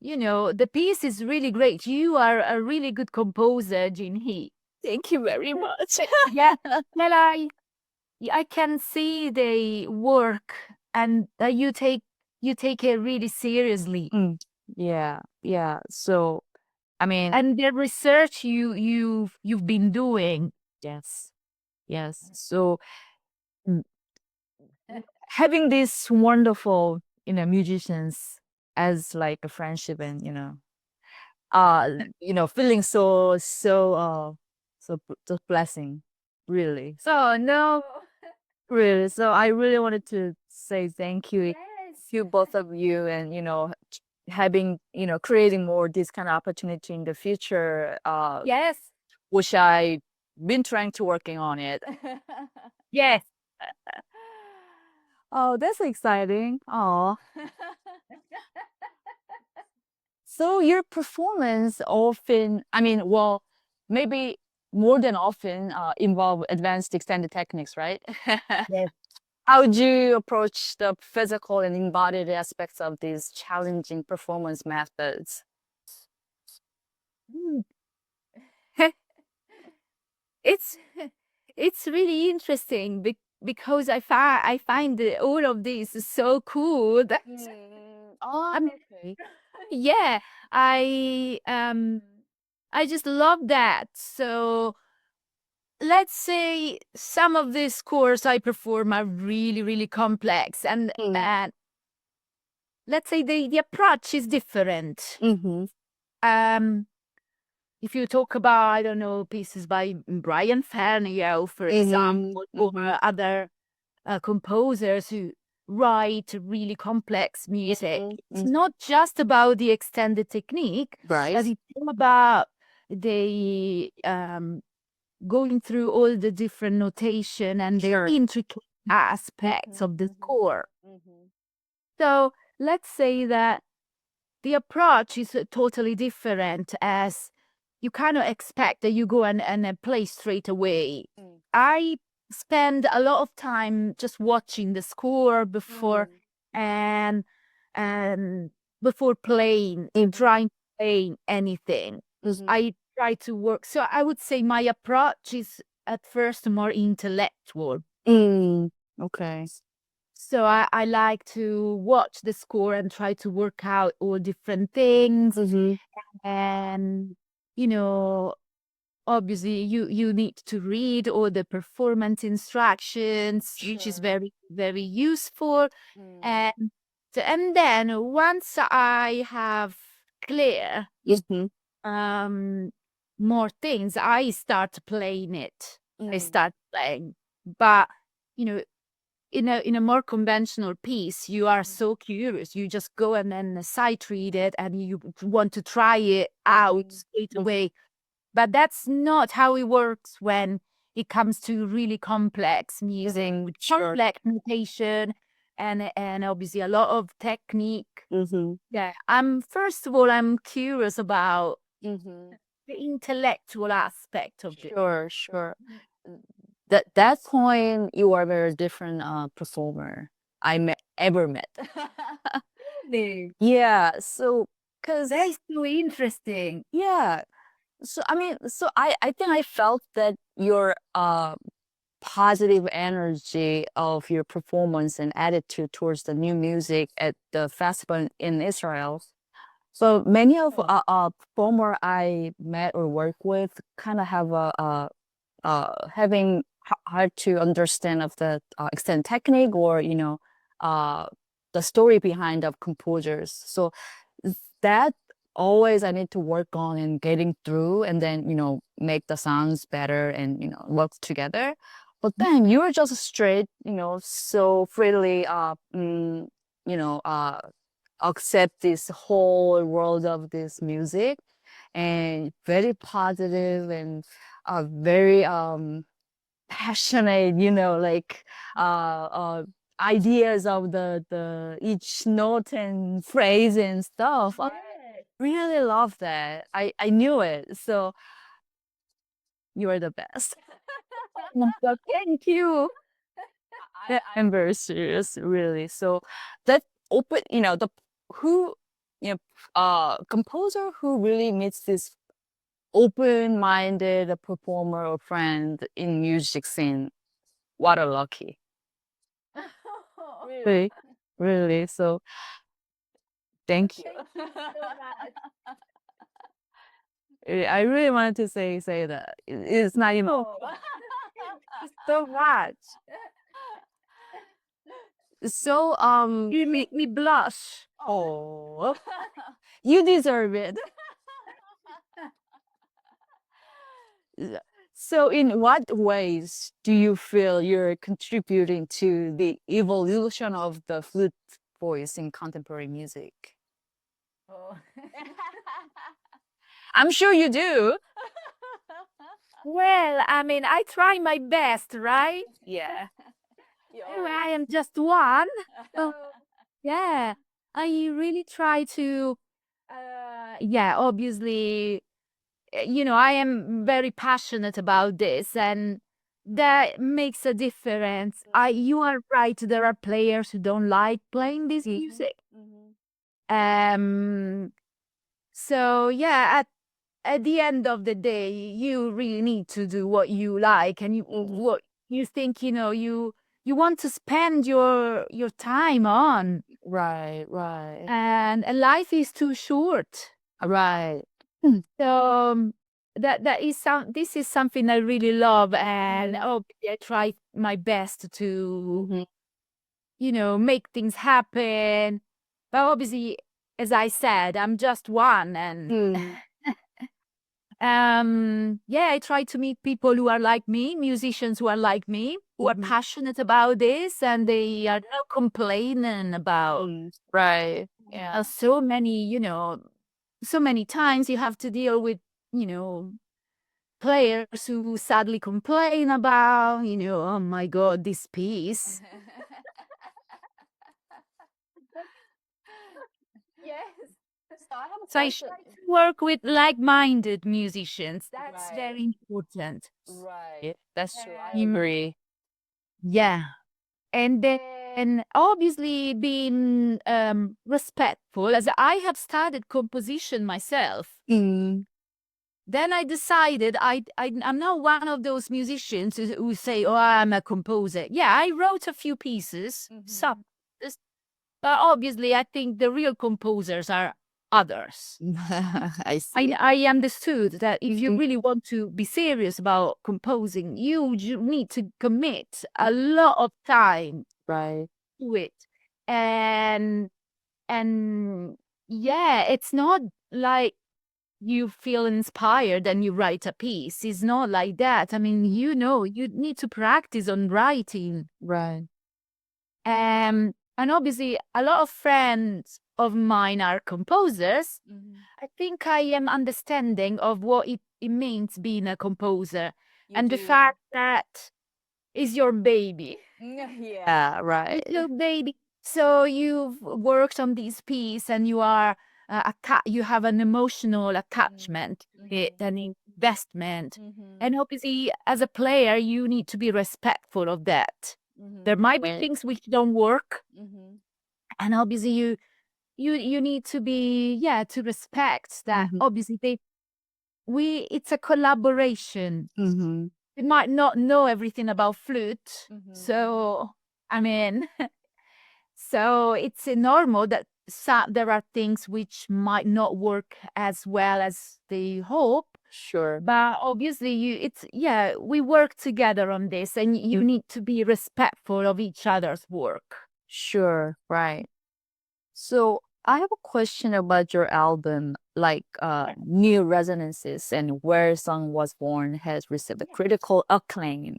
the piece is really great. You are a really good composer, Jinhee. Thank you very much. Yeah. Well, I can see the work, and you take it really seriously. Yeah. So, I mean, And the research you've been doing. yes. So, mm, having these wonderful, musicians as like a friendship and, feeling so blessing, really. So no. Really. So I really wanted to say thank you Yes. to both of you and, having, creating more this kind of opportunity in the future, Yes. which I been trying to working on it. Yes. Oh, that's exciting. Oh. So your performance often, I mean, well, maybe more than often, involve advanced extended techniques, right? Yes. How do you approach the physical and embodied aspects of these challenging performance methods? Mm. It's it's really interesting because I find all of this is so cool. I mean, Okay. yeah, I just love that. So let's say some of these scores I perform are really, really complex, and let's say the approach is different. Mm-hmm. Um, if you talk about, I don't know, pieces by Brian Fernier, for example, or other composers who write really complex music, it's not just about the extended technique, Right. but it's all about the going through all the different notation and the intricate aspects of the score. So let's say that the approach is totally different, as you kind of expect that you go and play straight away. I spend a lot of time just watching the score before and and before playing and trying to play anything. I try to work. So I would say my approach is at first more intellectual. Okay. So I like to watch the score and try to work out all different things. And, you know, obviously you need to read all the performance instructions, which is very, very useful. And, and then once I have clear um more things, I start playing it. I start playing. But, you know, in a more conventional piece, you are so curious. You just go and then sight read it and you want to try it out straight away. But that's not how it works when it comes to really complex music with complex notation and obviously a lot of technique. Yeah. First of all, I'm curious about the intellectual aspect of it. Sure. That point, you are a very different performer ever met. Really? Yeah. So, cause That is so interesting. yeah. So I mean, so I think I felt that your positive energy of your performance and attitude towards the new music at the festival in Israel. So many of performer I met or work with kind of have having hard to understand of the extent technique or uh, the story behind of composers. So that always I need to work on and getting through, and then make the sounds better and work together. But then you're just straight, so freely accept this whole world of this music, and very positive and very passionate, like ideas of the each note and phrase and stuff. I really love that. I knew it. So you are the best. So thank you. I'm very serious, really. So that open, the who, composer who really meets this open-minded performer or friend in music scene. What a lucky. Really, really. So thank you. I really wanted to say that it's not even so much. So you make me blush. Oh, you deserve it. So in what ways do you feel you're contributing to the evolution of the flute voice in contemporary music? I'm sure you do. Well, I mean, I try my best, right? Yeah. Anyway, I am just one. So, yeah, I really try to, yeah, obviously, I am very passionate about this, and that makes a difference. You are right, there are players who don't like playing this music. So yeah, at the end of the day, you really need to do what you like and what you think, you want to spend your time on. Right, right. And life is too short. Right. So this is something I really love, and I try my best to make things happen. But obviously, as I said, I'm just one, and yeah, I try to meet people who are like me, musicians who are like me, who are passionate about this, and they are not complaining about Right. Yeah. so many, so many times you have to deal with, players who sadly complain about, oh my God, this piece. Yes. So I try to work with like-minded musicians. That's very important. Right. That's true. I You- agree. Yeah. And then obviously being respectful, as I have studied composition myself. Then I decided I'm not one of those musicians who say, oh, I'm a composer. Yeah, I wrote a few pieces, some, but obviously I think the real composers are others. I see. I understood that if you really want to be serious about composing, you need to commit a lot of time Right. to it. And yeah, it's not like you feel inspired and you write a piece. It's not like that. I mean, you need to practice on writing. Right. And obviously a lot of friends of mine are composers. I think I am understanding of what it means being a composer, and the fact that is your baby. Yeah, right. It's your baby. So you've worked on this piece and you are you have an emotional attachment, an investment. And obviously as a player, you need to be respectful of that. There might be things which don't work. And obviously you need to be, to respect that. Obviously it's a collaboration. they might not know everything about flute. Mhm. So, I mean, so it's normal that there are things which might not work as well as they hope. Sure. But obviously, we work together on this, and you need to be respectful of each other's work. Sure, right. So I have a question about your album, like New Resonances and Where Song Was Born has received a critical acclaim.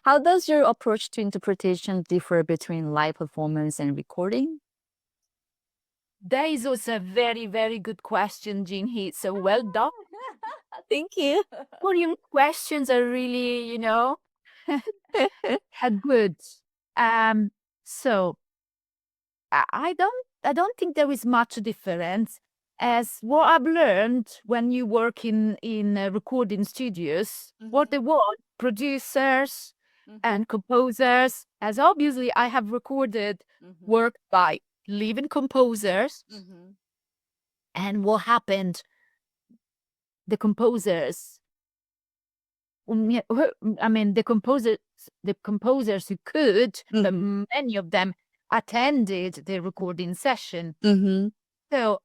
How does your approach to interpretation differ between live performance and recording? That is also a very, very good question, Jinhee. So well done. Thank you. All your questions are really, are good. So I don't think there is much difference. As what I've learned when you work in recording studios, what they want, producers and composers, as obviously I have recorded work by living composers, and what happened, the composers, I mean, the composers who could, but many of them attended the recording session. Mm-hmm. So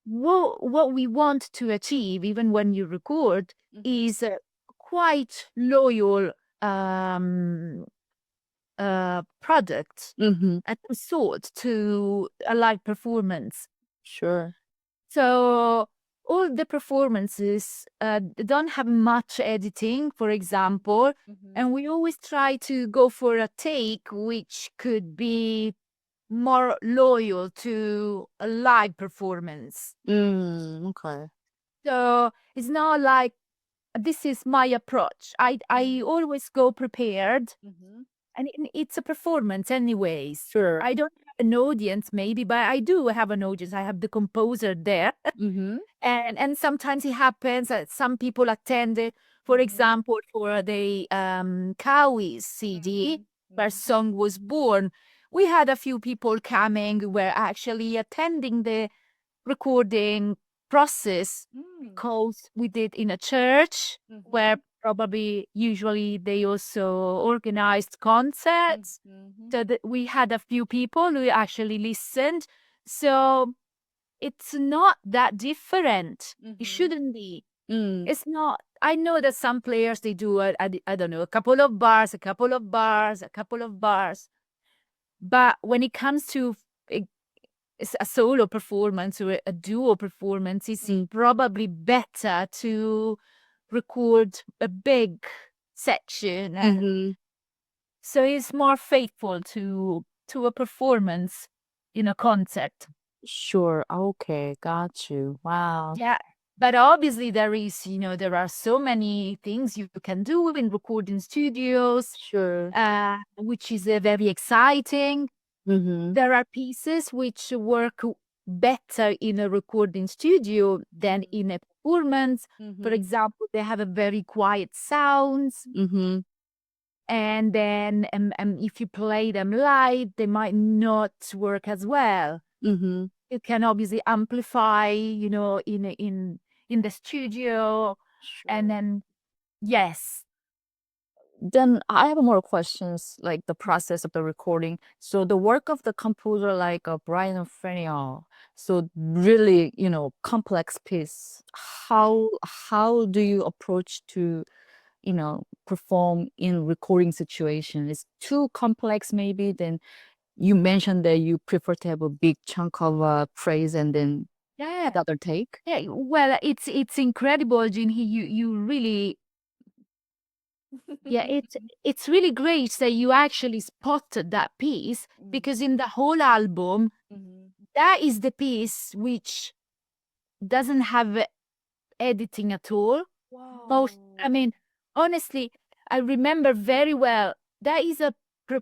what we want to achieve, even when you record, is a quite loyal product Mm-hmm. at the sort to a live performance. Sure. So all the performances don't have much editing, for example, and we always try to go for a take which could be more loyal to a live performance. Okay. So it's not like this is my approach. I always go prepared, and it's a performance anyways. Sure. I don't have an audience maybe, but I do have an audience. I have the composer there. Mm-hmm. And sometimes it happens that some people attend it. For example, for the Cowie CD, where song was born, we had a few people coming who were actually attending the recording process because we did in a church where probably usually they also organized concerts. So that we had a few people who actually listened. So it's not that different. It shouldn't be. It's not. I know that some players they do I don't know, a couple of bars, a couple of bars, a couple of bars. But when it comes to a solo performance or a duo performance, it's probably better to record a big section. So it's more faithful to a performance in a concert. Sure. Okay. Got you. Wow. Yeah. But obviously there are so many things you can do in recording studios, Sure. which is very exciting. Mm-hmm. There are pieces which work better in a recording studio than in a performance. For example, they have a very quiet sounds. Mm-hmm. And then if you play them live, they might not work as well. Mm-hmm. You can obviously amplify, in the studio. And then, yes. Then I have more questions, like the process of the recording. So the work of the composer, like Brian Frenio, so really, complex piece. How do you approach to, perform in recording situation? It's too complex, maybe. Then you mentioned that you prefer to have a big chunk of praise and then Yeah. the other take. Yeah, well, it's incredible, Jinhee. You really, yeah, it's really great that you actually spotted that piece because in the whole album, that is the piece which doesn't have editing at all. I mean, honestly, I remember very well. That is a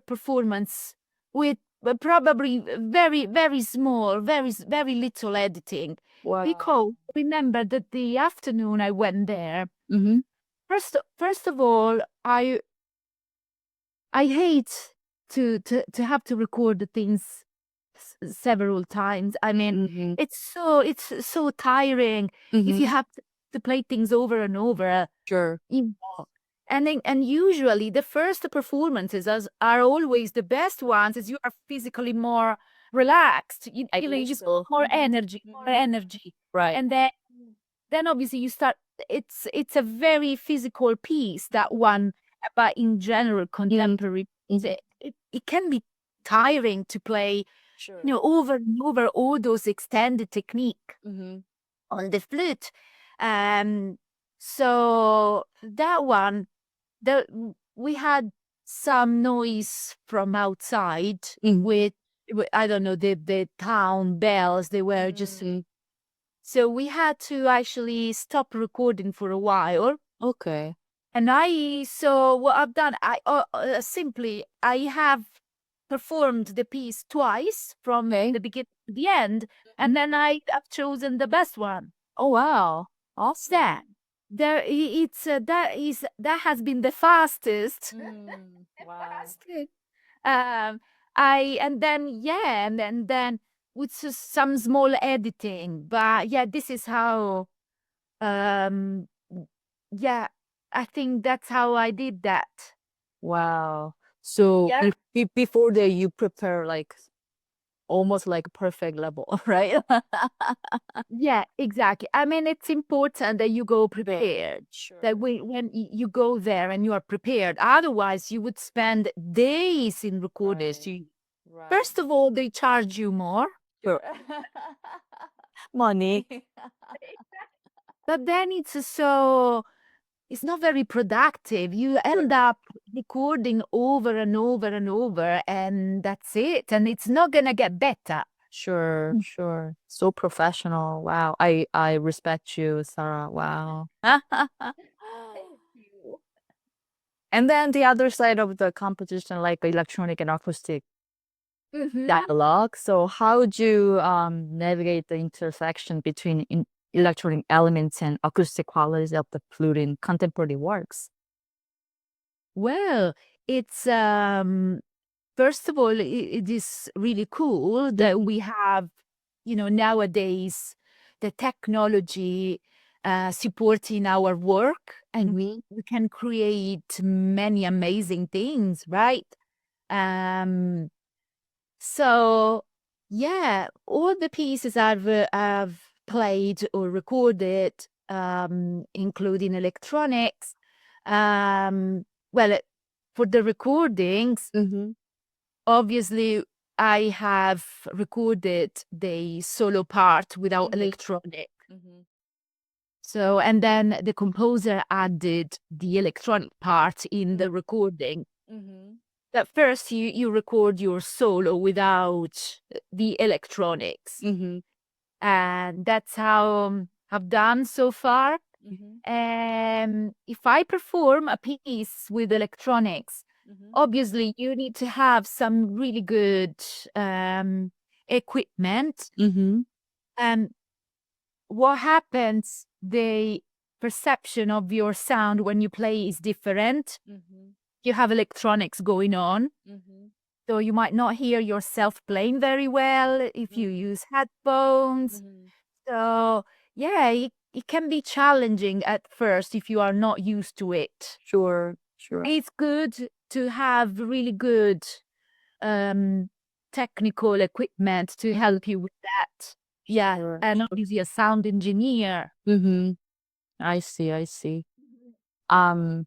performance with probably very, very small, very little editing. Wow. Because remember that the afternoon I went there. Mm-hmm. First of all, I hate to have to record the things several times. I mean, Mm-hmm. it's so tiring if you have to play things over and over. Sure. You know, And usually the first performances are always the best ones, as you are physically more relaxed. You know, you just more energy. Right. And then obviously you start. It's a very physical piece, that one. But in general, contemporary, it can be tiring to play, Sure. over and over all those extended technique Mm-hmm. on the flute. Um, so that one, we had some noise from outside with I don't know, the town bells. They were just so we had to actually stop recording for a while. Okay. And so what I've done, simply I have performed the piece twice from the beginning to the end, and then I've chosen the best one. Oh wow. Awesome. That that has been the fastest. Wow. Fastest. Um, I and then yeah, and then with some small editing, but yeah, this is how. Um, yeah, I think that's how I did that. Wow. So Yeah. before that, you prepare like almost like perfect level, right? Yeah, exactly. I mean, it's important that you go prepared. Sure. That when you go there and you are prepared. Otherwise, you would spend days in recording. Right. First of all, they charge you more, Sure. Money. but then it's not very productive. You end up recording over and over and over, and that's it. And it's not gonna get better. Sure, sure. So professional. Wow. I respect you, Sarah. Wow. And then the other side of the composition, like electronic and acoustic dialogue. So how would you navigate the intersection between electronic elements and acoustic qualities of the flute in contemporary works? Well, it's first of all, it is really cool that we have, nowadays the technology supporting our work, and we can create many amazing things, right? Um, so yeah, all the pieces I've played or recorded, including electronics, well, for the recordings, obviously, I have recorded the solo part without electronic. So, and then the composer added the electronic part in the recording. At first, you record your solo without the electronics, and that's how I've done so far. If I perform a piece with electronics, obviously you need to have some really good equipment. And what happens, the perception of your sound when you play is different. You have electronics going on, so you might not hear yourself playing very well if you use headphones. So yeah, it can be challenging at first if you are not used to it. Sure, sure. It's good to have really good technical equipment to help you with that. Yeah, Sure. and obviously a sound engineer. I see, I see. Um,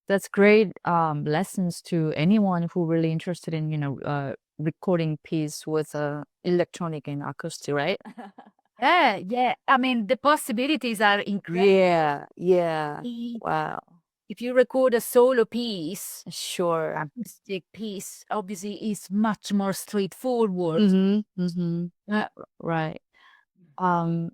that's great lessons to anyone who really interested in, recording piece with electronic and acoustic, right? Yeah, yeah. I mean, the possibilities are incredible. Yeah, yeah. Wow. If you record a solo piece, Sure. acoustic piece, obviously is much more straightforward. Right. Um,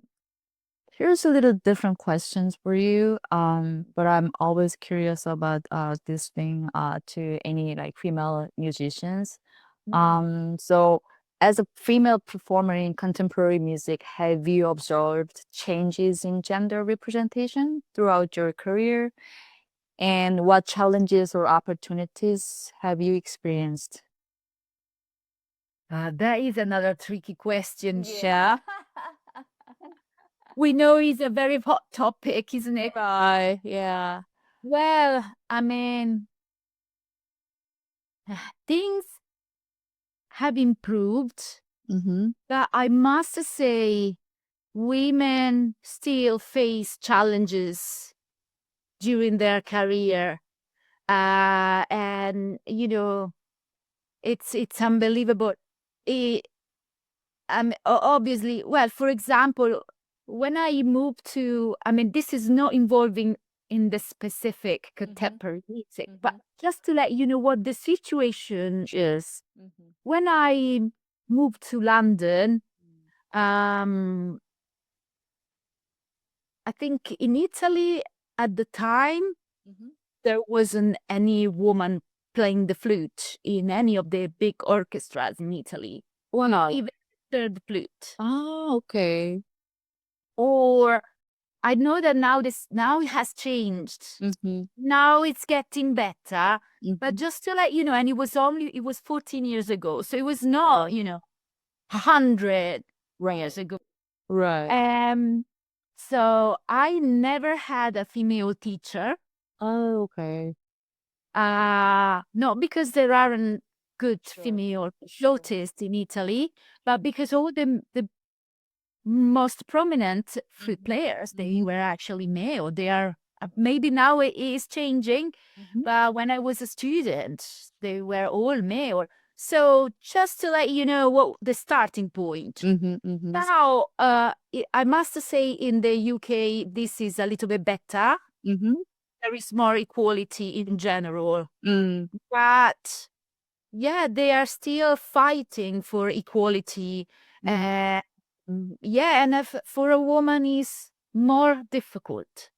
Here's a little different questions for you. But I'm always curious about this thing to any like female musicians. So as a female performer in contemporary music, have you observed changes in gender representation throughout your career? And what challenges or opportunities have you experienced? That is another tricky question, Sha. We know it's a very hot topic, isn't it? Bye. Yeah. Well, I mean, things have improved, Mm-hmm. but I must say, women still face challenges during their career. And it's unbelievable. It, obviously, well, for example, when I moved to, I mean, this is not involving in the specific contemporary music, but just to let you know what the situation is. When I moved to London, um, I think in Italy at the time, there wasn't any woman playing the flute in any of the big orchestras in Italy, Wow. even third flute. Oh, okay. Or I know that now it has changed. Mm-hmm. Now it's getting better. But Mm-hmm. just to let you know, and it was 14 years ago. So it was not, 100 years ago. Right. So I never had a female teacher. Oh, okay. Not because there aren't good female flautists in Italy, but because all the most prominent flute players, they were actually male. They are maybe now it is changing, but when I was a student, they were all male. So just to let you know what the starting point. Mm-hmm. Mm-hmm. Now, I must say in the UK, this is a little bit better. Mm-hmm. There is more equality in general, Mm. but yeah, they are still fighting for equality. Uh, yeah, and if, for a woman is more difficult.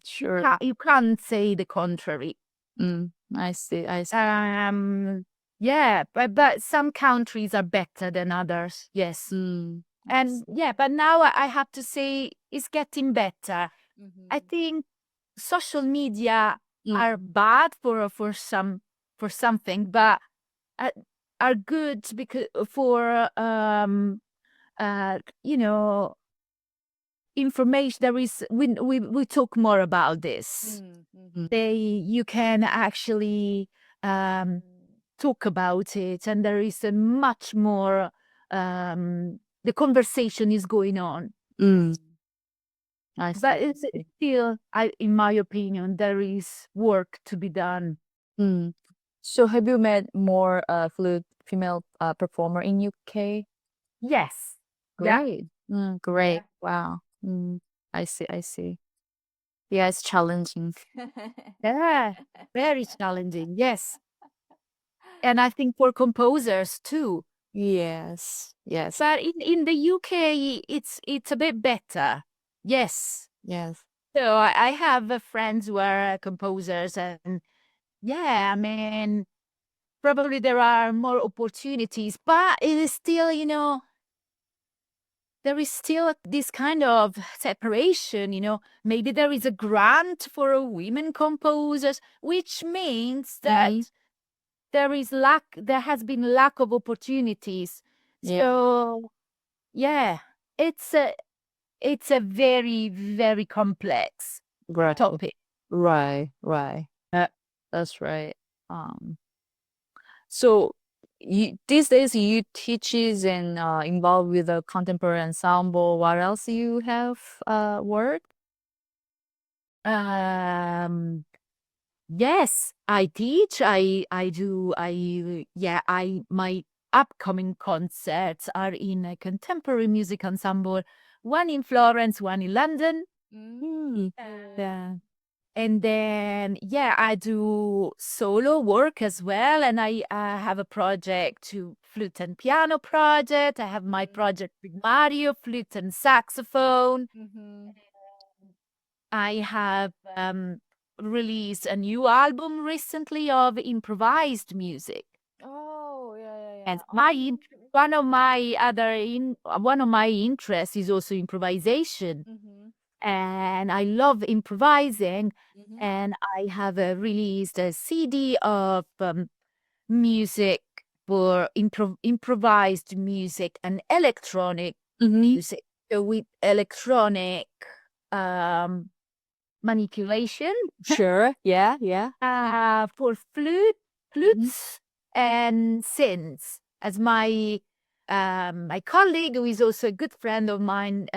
Sure. You can't say the contrary. I see. I see. Yeah, but some countries are better than others. Yes. And yeah, but now I have to say it's getting better. I think social media are bad for something, but uh, are good because for you know information. There is we talk more about this. You can actually talk about it, and there is a much more the conversation is going on. Mm. I see. But it's still, in my opinion, there is work to be done. Mm. So have you met more flute female performer in UK? Yes. Yeah. Great. Great. Wow. I see. I see. Yeah, it's challenging. Yeah. Very challenging. Yes. And I think for composers too. Yes. Yes. But in the UK, it's a bit better. Yes. Yes. So I have friends who are composers, and yeah, I mean, probably there are more opportunities, but it is still, there is still this kind of separation, maybe there is a grant for a women composers, which means that there has been lack of opportunities. Yeah. So yeah, it's a very, very complex Right. topic. Right. Right. That's right. Um. So these days you teaches and involved with a contemporary ensemble. What else you have work? Um, yes, I teach. I do. My upcoming concerts are in a contemporary music ensemble, one in Florence, one in London. Yeah. And then, yeah, I do solo work as well. And I have a project to flute and piano project. I have my project with Mario, flute and saxophone. I have released a new album recently of improvised music. Oh, yeah, And one of my one of my interests is also improvisation. And I love improvising. And I have released a CD of music for improvised music and electronic music. So with electronic um, manipulation, Sure. Yeah. Yeah. for flutes and synths. As my colleague, who is also a good friend of mine,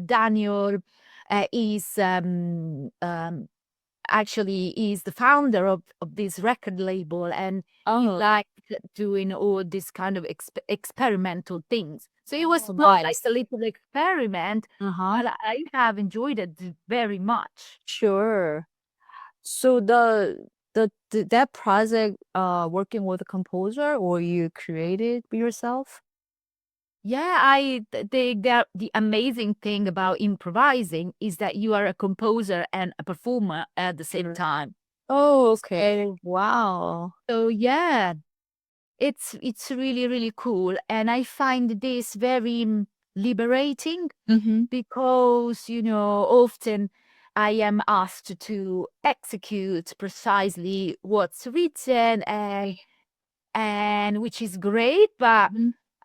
Daniel, is actually is the founder of this record label, and he liked doing all this kind of experimental things. So it was not like a little experiment, Uh-huh. but I have enjoyed it very much. Sure. So that project working with a composer or you created yourself? Yeah, the amazing thing about improvising is that you are a composer and a performer at the same time. Oh, okay. Wow. So yeah, it's really really cool, and I find this very liberating Mm-hmm. because often I am asked to execute precisely what's written, and which is great, but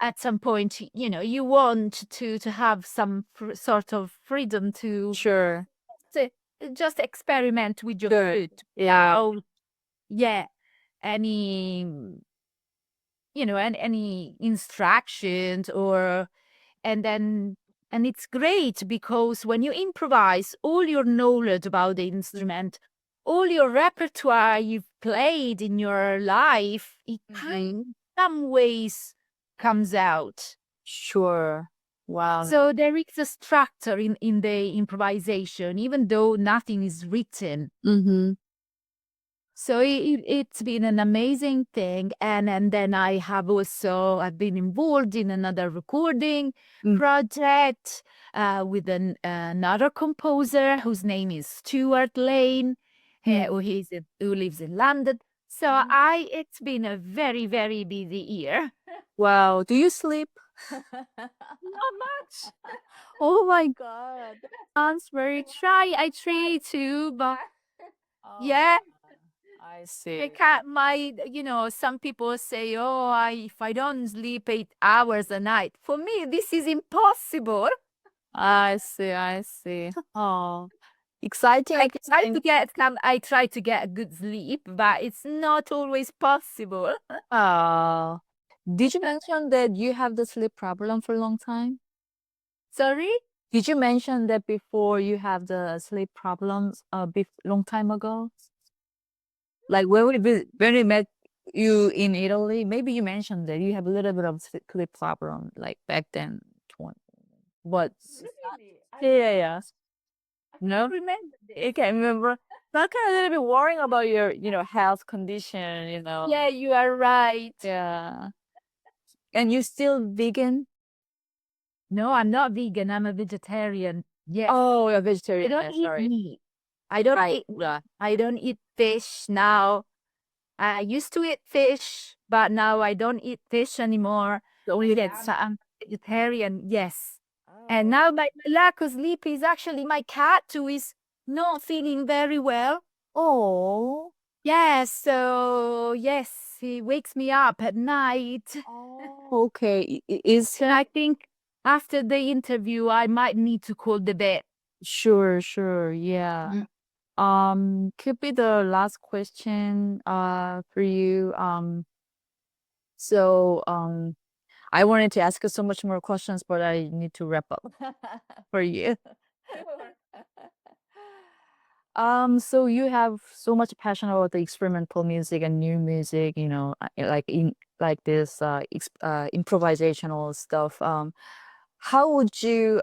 at some point you want to have some sort of freedom Sure. to just experiment with your Sure. food. Yeah. Oh yeah, any any instructions, or and then and it's great because when you improvise, all your knowledge about the instrument, all your repertoire you've played in your life, it kind some ways comes out. Sure. Wow. So there is a structure in the improvisation, even though nothing is written. Mm-hmm. So it's been an amazing thing, and then I've been involved in another recording project with another composer whose name is Stuart Lane, who lives in London. So it's been a very very busy year. Wow. Do you sleep? Not much. Oh my God. Sounds very try. I try to, but yeah. I see. I can't, some people say, oh, if I don't sleep 8 hours a night, for me, this is impossible. I see. I see. Oh, exciting. I try to get a good sleep, but it's not always possible. Oh, did you mention that you have the sleep problem for a long time? Sorry? Did you mention that before you have the sleep problems long time ago? Like when we met you in Italy, maybe you mentioned that you have a little bit of sleep problem like back then. 20. But Really? yeah, yeah. No? No, Remember I this? can't remember. Not kind of a little bit worrying about your, health condition, Yeah, you are right. Yeah. And you still vegan? No, I'm not vegan. I'm a vegetarian. Yes. Oh, you're I vegetarian. don't Yeah, eat sorry. meat. I don't Right. eat I don't eat fish now. I used to eat fish, but now I don't eat fish anymore. Only Yes, I'm vegetarian, yes. And Oh. now my lack of sleep is actually my cat who is not feeling very well. Oh. Yes, so yes, he wakes me up at night. Oh. Okay. Is So I think after the interview, I might need to call the vet. sure, sure. Yeah. Could be the last question for you. So I wanted to ask you so much more questions, but I need to wrap up for you. So you have so much passion about the experimental music and new music, like in like this improvisational stuff. How would you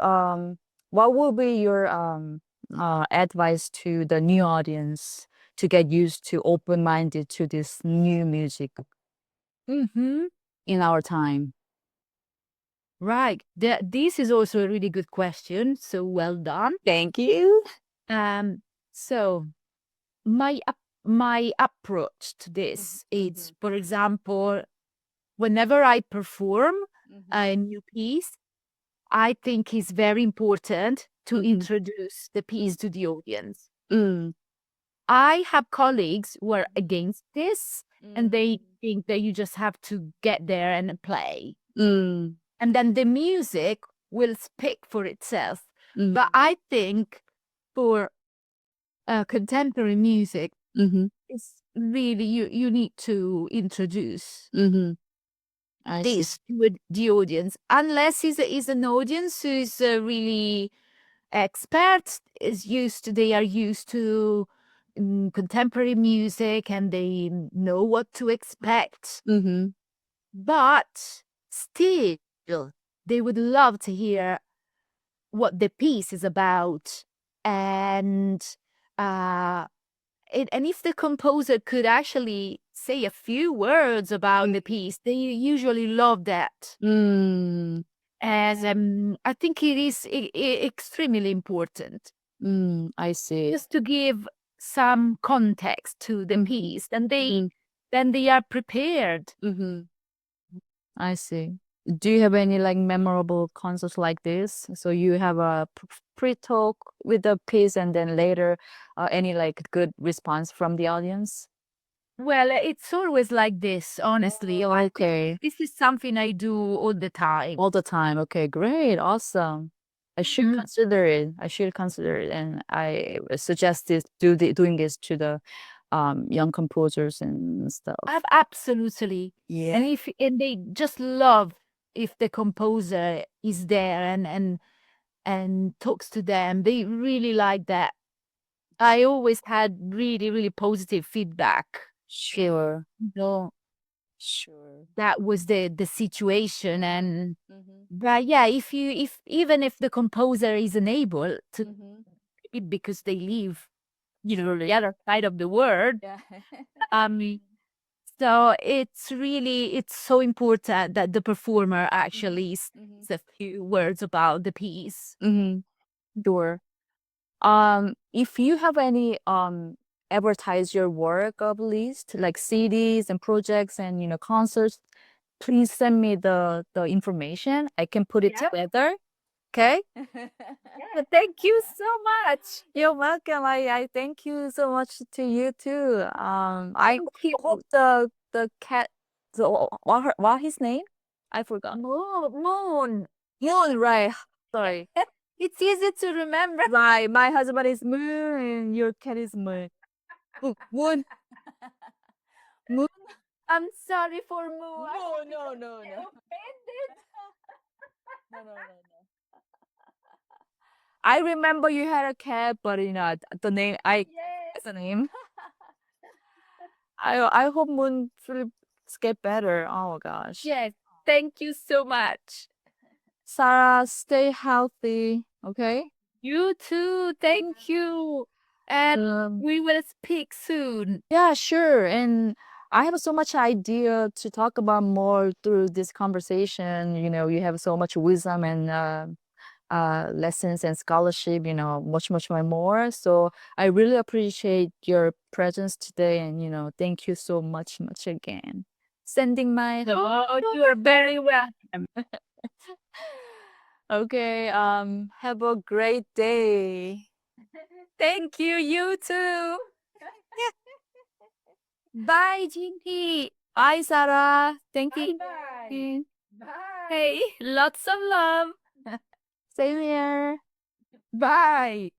what would be your advice to the new audience to get used to open-minded to this new music Mm-hmm. in our time? Right. This is also a really good question. So well done. Thank you. So my approach to this is, for example, whenever I perform a new piece, I think it's very important to introduce the piece to the audience. Mm, I have colleagues who are against this, and they think that you just have to get there and play, mm, and then the music will speak for itself. mm. But I think for contemporary music, Mm-hmm. it's really you need to introduce Mm-hmm. I see. this with the audience, unless is an audience who is really expert, they are used to contemporary music and they know what to expect. Mm-hmm. But still, they would love to hear what the piece is about, and uh and if the composer could actually say a few words about the piece, they usually love that. Mm. As I think it is extremely important Mm. I see. just to give some context to the piece, then they are prepared. Mm-hmm. I see. Do you have any like memorable concerts like this? So you have a pre-talk with the piece and then later any like good response from the audience? Well, it's always like this, honestly. Oh, okay. This is something I do all the time. All the time. Okay, great. Awesome. I should Mhm. consider it. I should consider it. And I suggest this doing this to the young composers and stuff. Absolutely. Yeah. And they just love if the composer is there and talks to them. They really like that. I always had really, really positive feedback. Sure. So Sure. that was the situation. And Mm-hmm. but yeah, if even if the composer isn't able to, Mm-hmm. because they live, the other side of the world. Yeah. Um so it's so important that the performer actually Mm-hmm. says a few words about the piece. Mm-hmm. Sure. If you have any advertise your work of list like CDs and projects and concerts, please send me the information. I can put it Yeah. together. Okay. Thank you so much. You're welcome. I thank you so much to you too. I Thank you. hope the cat what his name? I forgot. Moon. Moon, right? Sorry. It's easy to remember. Right. My husband is Moon and your cat is Moon. Moon. Moon. I'm sorry for Moon. No. Offended. No. I remember you had a cat, but the name Yes. the name. I hope Moon will get better. Oh gosh. Yes. Thank you so much. Sarah, stay healthy. Okay. You too. Thank you. And we will speak soon. Yeah, sure. And I have so much idea to talk about more through this conversation. You have so much wisdom and lessons and scholarship, much more. So I really appreciate your presence today and, thank you so much again. Sending my Oh, you are very welcome. Okay, have a great day. Thank you. You too. Bye, Jinhee. Bye, Sarah. Thank Bye you. bye. Bye. Hey, lots of love. Same here. Bye.